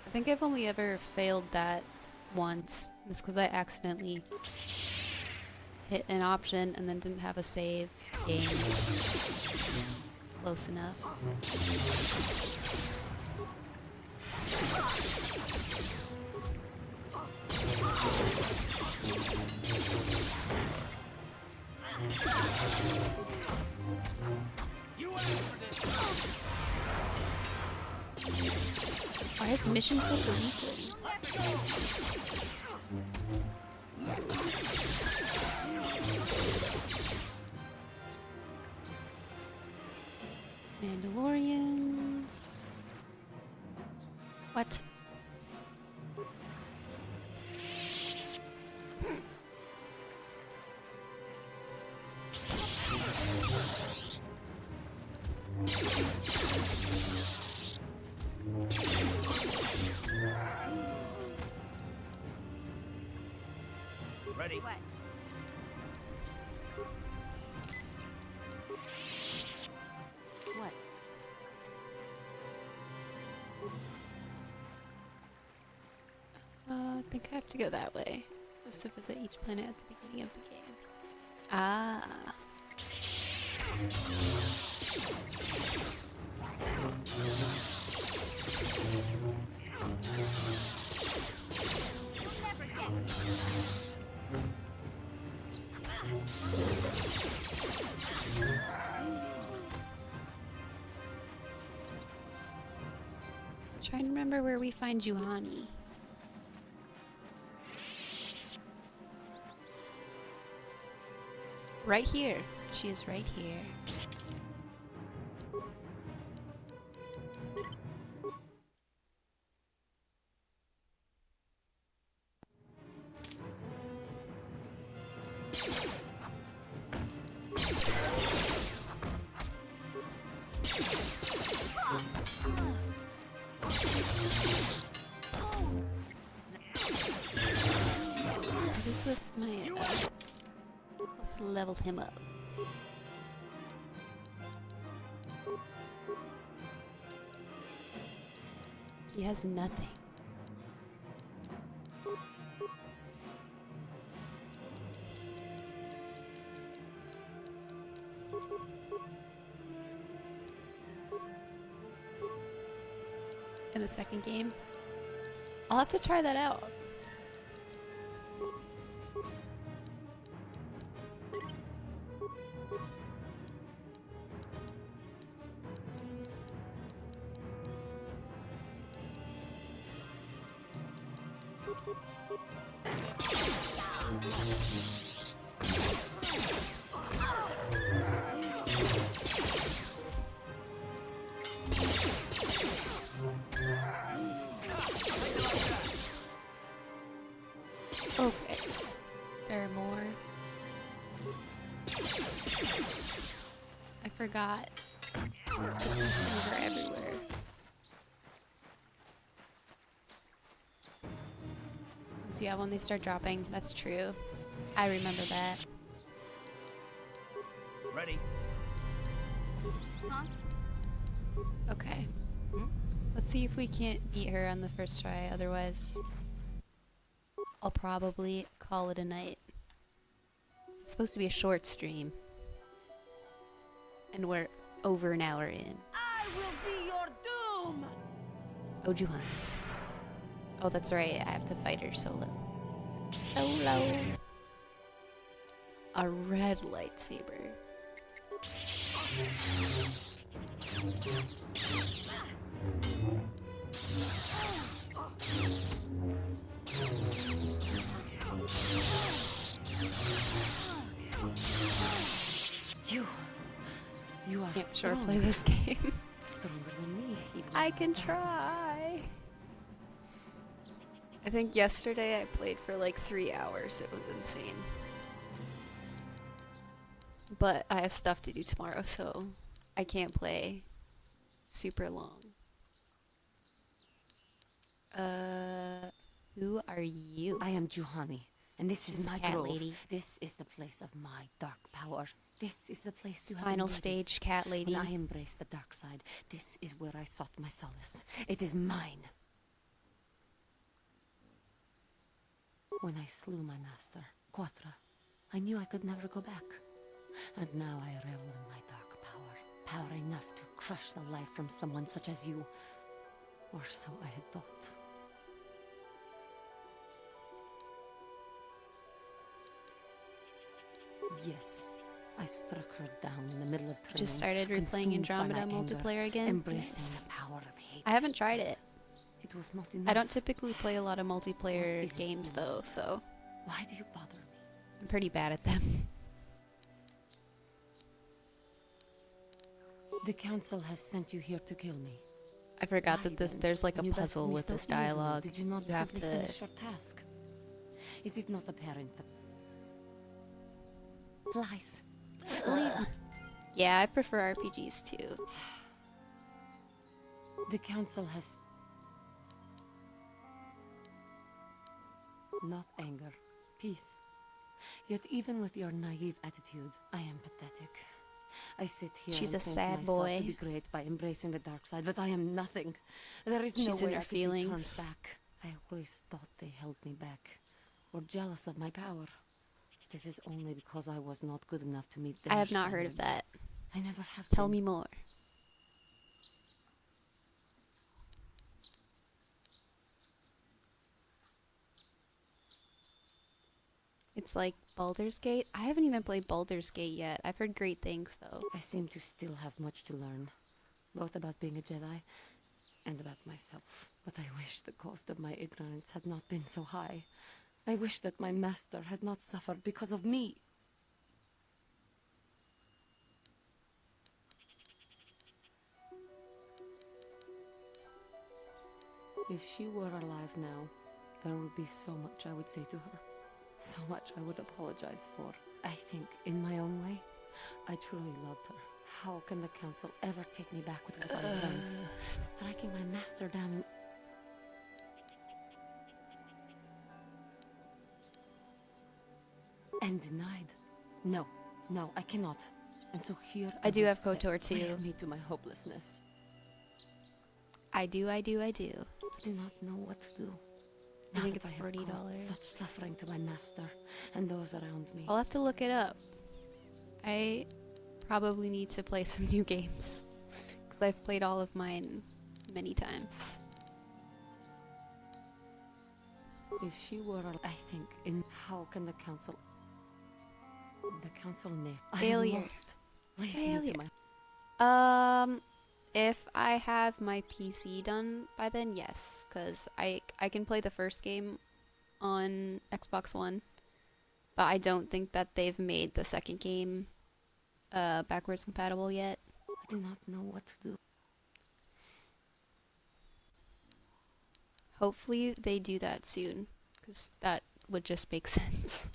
I think I've only ever failed that once. It's because I accidentally hit an option and then didn't have a save game close enough. Why is the mission such a weakling? Mandalorians. What? Ready? What? What? I think I have to go that way. Just to visit each planet at the beginning of the game. Ah. Trying to remember where we find Juhani. Right here. She is right here. What is with my let's level him up. He has nothing. In the second game, I'll have to try that out. Okay. There are more. I forgot. These things are everywhere. So yeah, when they start dropping, that's true. I remember that. Ready? Huh? Okay. Let's see if we can't beat her on the first try, otherwise I'll probably call it a night. It's supposed to be a short stream. And we're over an hour in. I will be your doom! Oh, Juhani. Oh, that's right, I have to fight her solo. Solo! A red lightsaber. You are Can't sure strong. play this game. Stronger than me, even. I can try. I think yesterday I played for like 3 hours. It was insane. But I have stuff to do tomorrow, so I can't play super long. Who are you? I am Juhani, and this is She's a my cat grove. lady. This is the place of my dark power. This is the place you have Final invaded. stage, cat lady. When I embraced the dark side, this is where I sought my solace. It is mine. When I slew my master, Quatra, I knew I could never go back. And now I revel in my dark power. Power enough to crush the life from someone such as you. Or so I had thought. Yes, I struck her down in the middle of training. Just started replaying consumed by Andromeda my anger, multiplayer again. embracing Nice. the power of hate. I haven't tried it. It was not I enough. don't typically play a lot of multiplayer games though, so Why do you bother me? I'm pretty bad at them. The council has sent you here to kill me. I forgot Why that this, then, there's like a when you left puzzle me with so this easily, dialogue. Did you not have simply to. finish your task? Is it not apparent that lies? Leave me. Yeah, I prefer RPGs too. The council has not anger, peace. Yet even with your naive attitude, I am pathetic. I sit here She's and a think sad myself boy. to be great by embracing the dark side, but I am nothing. There is She's no in way her I could be turned feelings. back. I always thought they held me back, or jealous of my power. This is only because I was not good enough to meet their I have not heard of standards. that. I never have Tell been. me more. It's like Baldur's Gate. I haven't even played Baldur's Gate yet. I've heard great things though. I seem to still have much to learn, both about being a Jedi and about myself. But I wish the cost of my ignorance had not been so high. I wish that my master had not suffered because of me. If she were alive now, there would be so much I would say to her. So much I would apologize for. I think, in my own way, I truly loved her. How can the council ever take me back with what I've done? Striking my master down and denied. No, no, I cannot. And so here I do will have stay. KOTOR too. Leave me to my hopelessness. I do. I do not know what to do. I think Now that it's have caused $40. Such suffering to my master and those around me. I'll have to look it up. I probably need to play some new games because I've played all of mine many times. If she were, I think, in how can the council may Failure. I am lost. Leave me Failure. to my If I have my PC done by then, yes, because I can play the first game on Xbox One, but I don't think that they've made the second game backwards compatible yet. I do not know what to do. Hopefully they do that soon, because that would just make sense.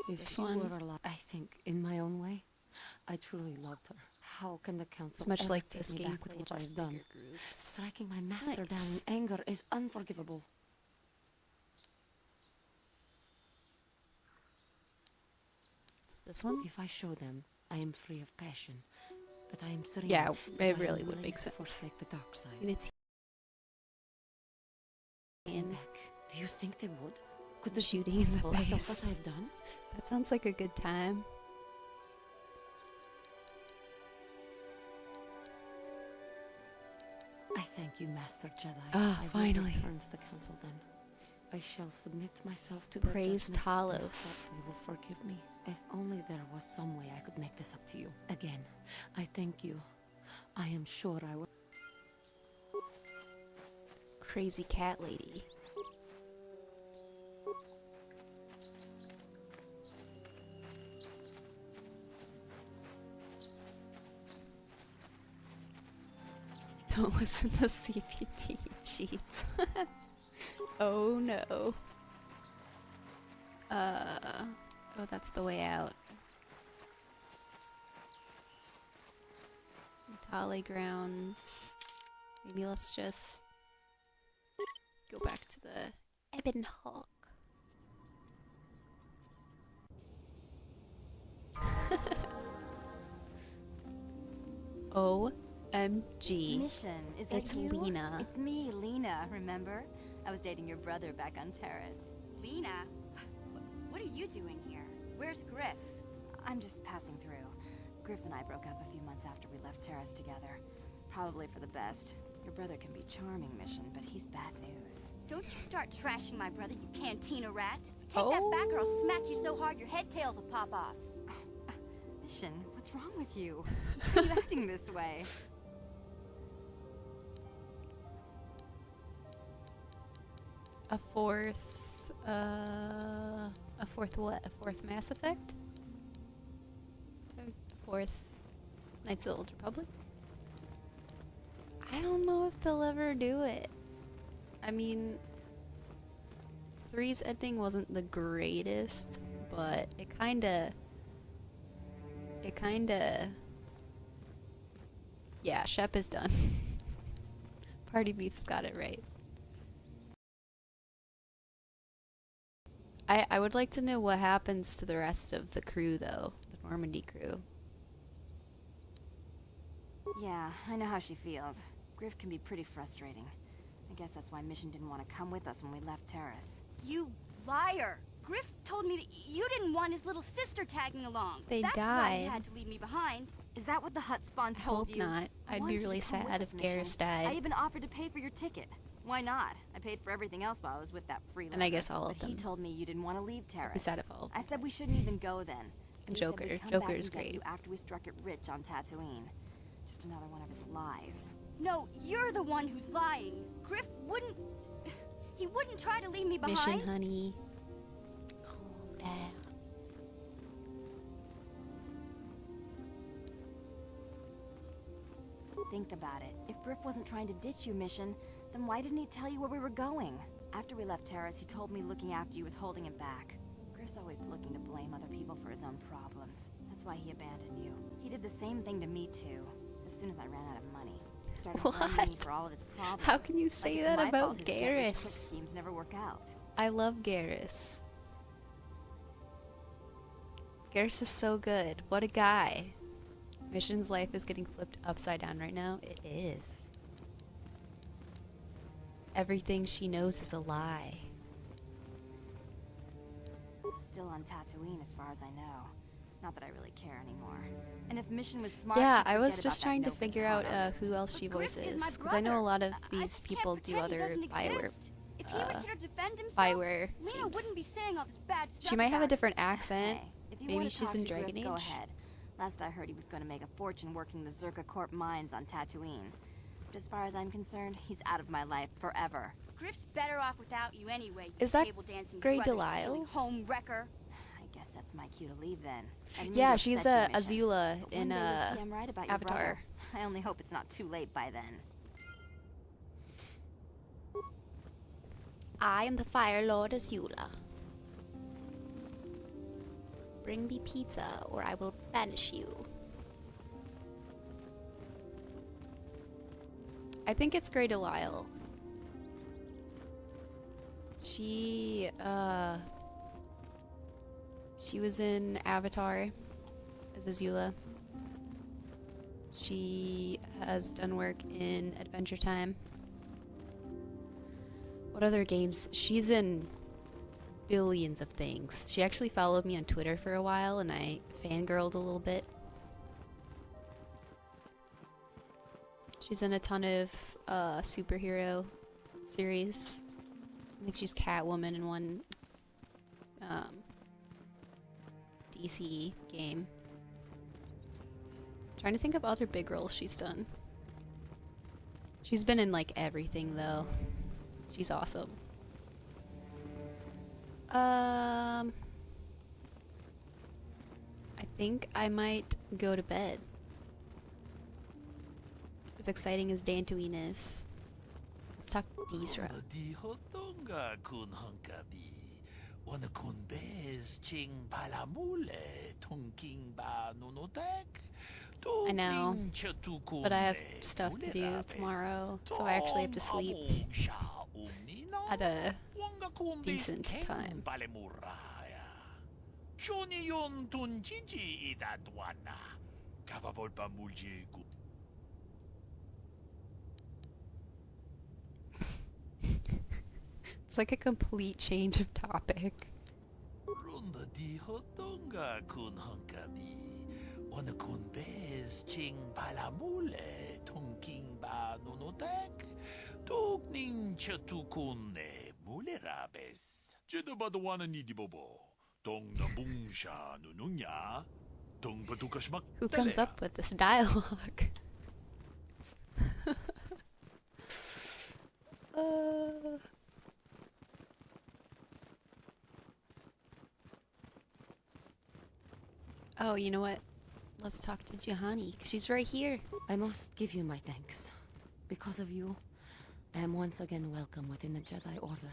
If This she one. were alive, I think, in my own way, I truly loved her. How can the council It's much ever like take this me back with gameplay, what just I've done? bigger groups. Striking my master down Nice. in anger is unforgivable. It's this one? If I show them, I am free of passion, that I am serene. Yeah, that I it am really would willing make to sense. forsake the dark side. And it's in Back. Do you think they would? Could this shooting be in the possible after face. what I've done? That sounds like a good time. I thank you, Master Jedi. Ah, I will finally. return to the council then. I shall submit myself to their Praise judgment and Talos. hope you will forgive me. If only there was some way I could make this up to you. Again, I thank you. I am sure I will. Crazy cat lady. Don't listen to CPT cheats. Oh no. Oh, that's the way out. Tali grounds. Maybe let's just go back to the Ebon Hawk. OMG. Mission, is that It's you? Lena. It's me, Lena, remember? I was dating your brother back on Terrace. Lena? What are you doing here? Where's Griff? I'm just passing through. Griff and I broke up a few months after we left Terrace together. Probably for the best. Your brother can be charming, Mission, but he's bad news. Don't you start trashing my brother, you cantina rat. Take that back or I'll smack you so hard your head tails will pop off. Mission, what's wrong with you? Why are you acting this way? A fourth what? A fourth Mass Effect? A fourth Knights of the Old Republic? I don't know if they'll ever do it. I mean, 3's ending wasn't the greatest, but it kinda... Yeah, Shep is done. Party Beef's got it right. I would like to know what happens to the rest of the crew, though. The Normandy crew. Yeah, I know how she feels. Griff can be pretty frustrating. I guess that's why Mission didn't want to come with us when we left Terrace. You liar! Griff told me that you didn't want his little sister tagging along. They That's why he died. had to leave me behind. Is that what the Hut Spawn I told hope you? not. I I'd wanted be you to really come with sad us, if Garrus Mission. died. I even offered to pay for your ticket. Why not? I paid for everything else while I was with that freeloader. And I guess all of But he them. told me you didn't want to leave Terrace. I'd be sad if all of I said we shouldn't even go then. And He said Joker. we'd come Joker back is and get great. you after we struck it rich on Tatooine. Just another one of his lies. No, you're the one who's lying. Griff wouldn't... He wouldn't try to leave me behind. Mission, honey. Calm down. Think about it. If Griff wasn't trying to ditch you, Mission, then why didn't he tell you where we were going? After we left Terrace, he told me looking after you was holding him back. Griff's always looking to blame other people for his own problems. That's why he abandoned you. He did the same thing to me, too. As soon as I ran out of money. He started blaming me for all of his problems. How can you Like say it's that my about fault his get-rich-quick Garrus? schemes never work out. I love Garrus. Garrus is so good. What a guy. Mission's life is getting flipped upside down right now. It is. Everything she knows is a lie. Still on Tatooine, as far as I know. Not that I really care anymore. And if Mission was smart, Yeah, she'd I was forget just about trying that to no figure con out artist. who else she Griff is voices, my because I know a brother. lot of I these just can't people do pretend he other doesn't Bioware, exist. If he was here to defend himself, Bioware Lena games. wouldn't be saying all this bad stuff. She might have a about different accent. Hey, if you Maybe wanna she's talk in to Griff, Dragon go Age. ahead. Last I heard, he was going to make a fortune working the Zerka Corp mines on Tatooine. But as far as I'm concerned, he's out of my life forever. Griff's better off without you anyway. You Is that table dancing Grey brother Delisle? stealing home wrecker. I guess that's my cue to leave then. I didn't mean Yeah, to she's upset you, Mission. Azula But in one day you'll see I'm right about your Avatar. brother. I only hope it's not too late by then. I am the Fire Lord Azula. Bring me pizza, or I will banish you. I think it's Grey Delisle. She was in Avatar as Azula. She has done work in Adventure Time. What other games? She's in billions of things. She actually followed me on Twitter for a while, and I fangirled a little bit. She's in a ton of superhero series. I think she's Catwoman in one DC game. Trying to think of other big roles she's done. She's been in like everything though. She's awesome. I think I might go to bed. As exciting as Dantooine is. Let's talk Deezra. I know, but I have stuff to do tomorrow, so I actually have to sleep at a decent time. It's like a complete change of topic. Who comes up with this dialogue? Oh, you know what? Let's talk to Juhani. She's right here. I must give you my thanks. Because of you, I am once again welcome within the Jedi Order.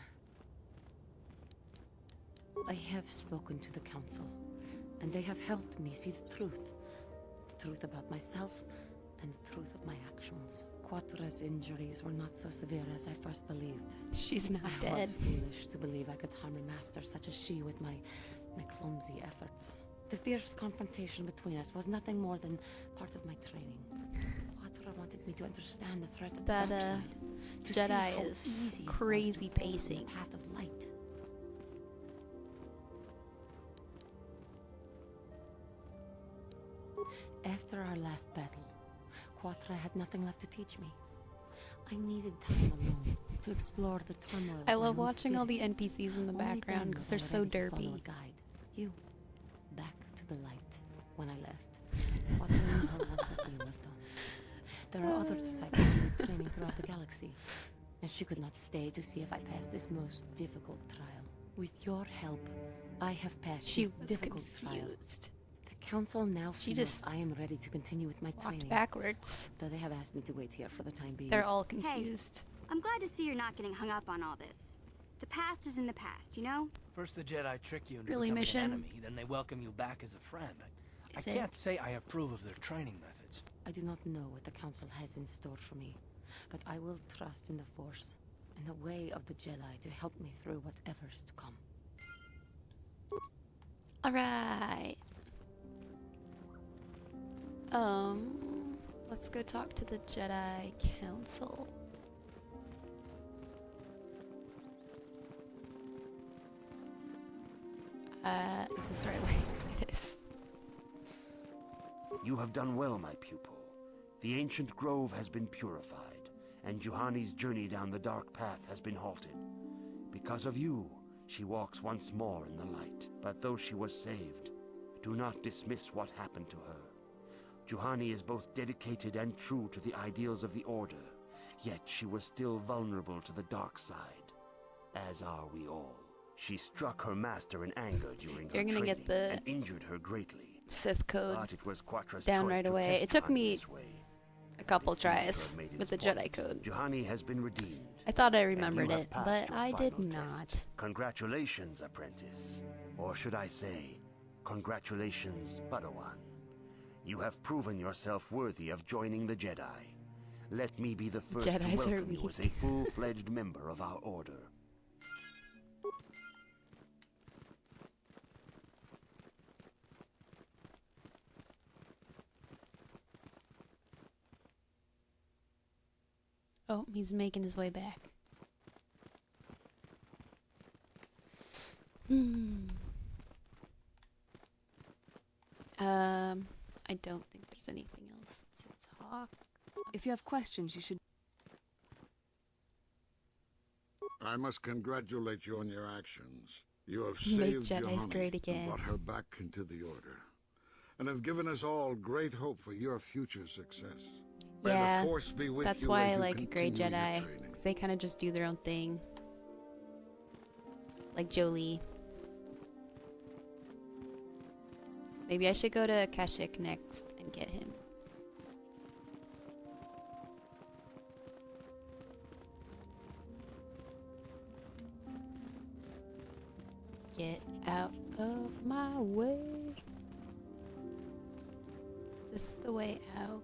I have spoken to the Council, and they have helped me see the truth. The truth about myself, and the truth of my actions. Quatra's injuries were not so severe as I first believed. She's not dead. I was foolish to believe I could harm a master such as she with my clumsy efforts. The fierce confrontation between us was nothing more than part of my training. Quatra wanted me to understand the threat of the dark side. To Jedi is crazy pacing. The path of light. After our last battle, Quatra had nothing left to teach me. I needed time alone to explore the turmoil. I love watching all the NPCs in the background because they're so derpy. You, back to the light. When I left, Quatra knew her work with me was done. There are other disciples who are training throughout the galaxy, and she could not stay to see if I passed this most difficult trial. With your help, I have passed this difficult confused. trial. Council now feels I am ready to continue with my training. Backwards. Though they have asked me to wait here for the time being. They're all confused. Hey, I'm glad to see you're not getting hung up on all this. The past is in the past, you know? First the Jedi trick you into Really, becoming Mission? an enemy, then they welcome you back as a friend. I Is can't say I approve of their training methods. I do not know what the Council has in store for me, but I will trust in the Force and the way of the Jedi to help me through whatever is to come. Alright. Let's go talk to the Jedi Council. Is this the right way? It is. You have done well, my pupil. The ancient grove has been purified, and Juhani's journey down the dark path has been halted. Because of you, she walks once more in the light. But though she was saved, do not dismiss what happened to her. Juhani is both dedicated and true to the ideals of the Order, yet she was still vulnerable to the dark side, as are we all. She struck her master in anger during her You're gonna get the and injured her greatly. Sith code But it was Quatra's down choice right to away. test It took her me this way. a couple It seems to have tries made with the its Jedi point. code. Juhani has been redeemed. I thought I and remembered you have it, passed but your I did final not. test. Congratulations, apprentice. Or should I say, congratulations, Padawan. You have proven yourself worthy of joining the Jedi. Let me be the first Jedis to are welcome you as a weak. full-fledged member of our Order. Oh, he's making his way back. I don't think there's anything else to talk If you have questions, you should... I must congratulate you on your actions. You have You make saved Jedis Yohami great and again. brought her back into the Order, and have given us all great hope for your future success. May Yeah, the Force be with that's you why as I you like a Grey continue your Jedi. training. 'Cause they kind of just do their own thing. Like Jolie. Maybe I should go to Kashyyyk next and get him. Get out of my way. Is this the way out?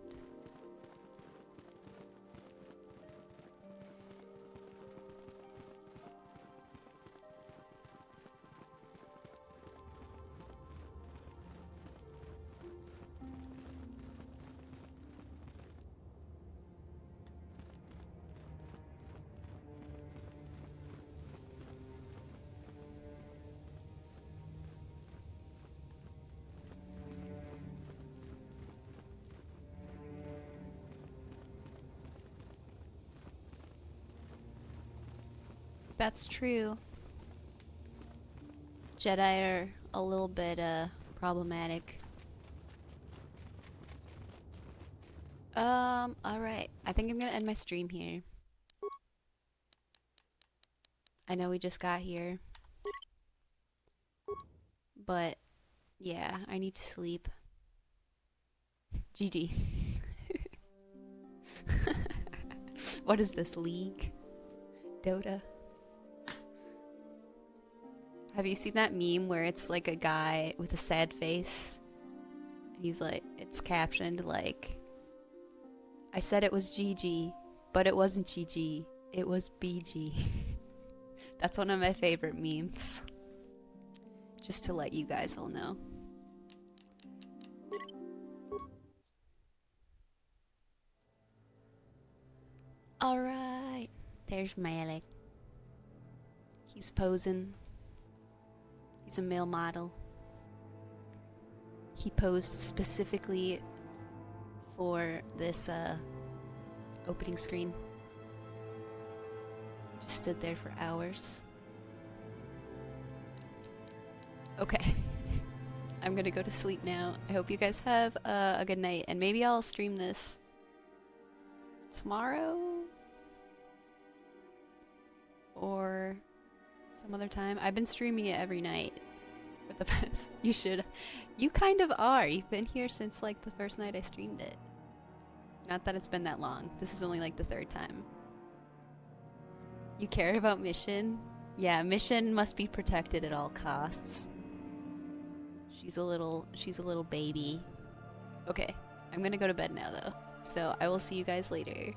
That's true. Jedi are a little bit problematic. Alright. I think I'm gonna end my stream here. I know we just got here. But yeah, I need to sleep. GG. What is this, League? Dota? Have you seen that meme where it's like a guy with a sad face? He's like, it's captioned like, I said it was GG, but it wasn't GG, it was BG. That's one of my favorite memes. Just to let you guys all know. Alright, there's Malik. He's posing. He's a male model. He posed specifically for this opening screen. He just stood there for hours. Okay. I'm gonna go to sleep now. I hope you guys have a good night, and maybe I'll stream this tomorrow or some other time. I've been streaming it every night for the past. You kind of are. You've been here since like the first night I streamed it. Not that it's been that long. This is only like the third time. You care about Mission? Yeah, Mission must be protected at all costs. She's a little baby. Okay, I'm gonna go to bed now though. So I will see you guys later.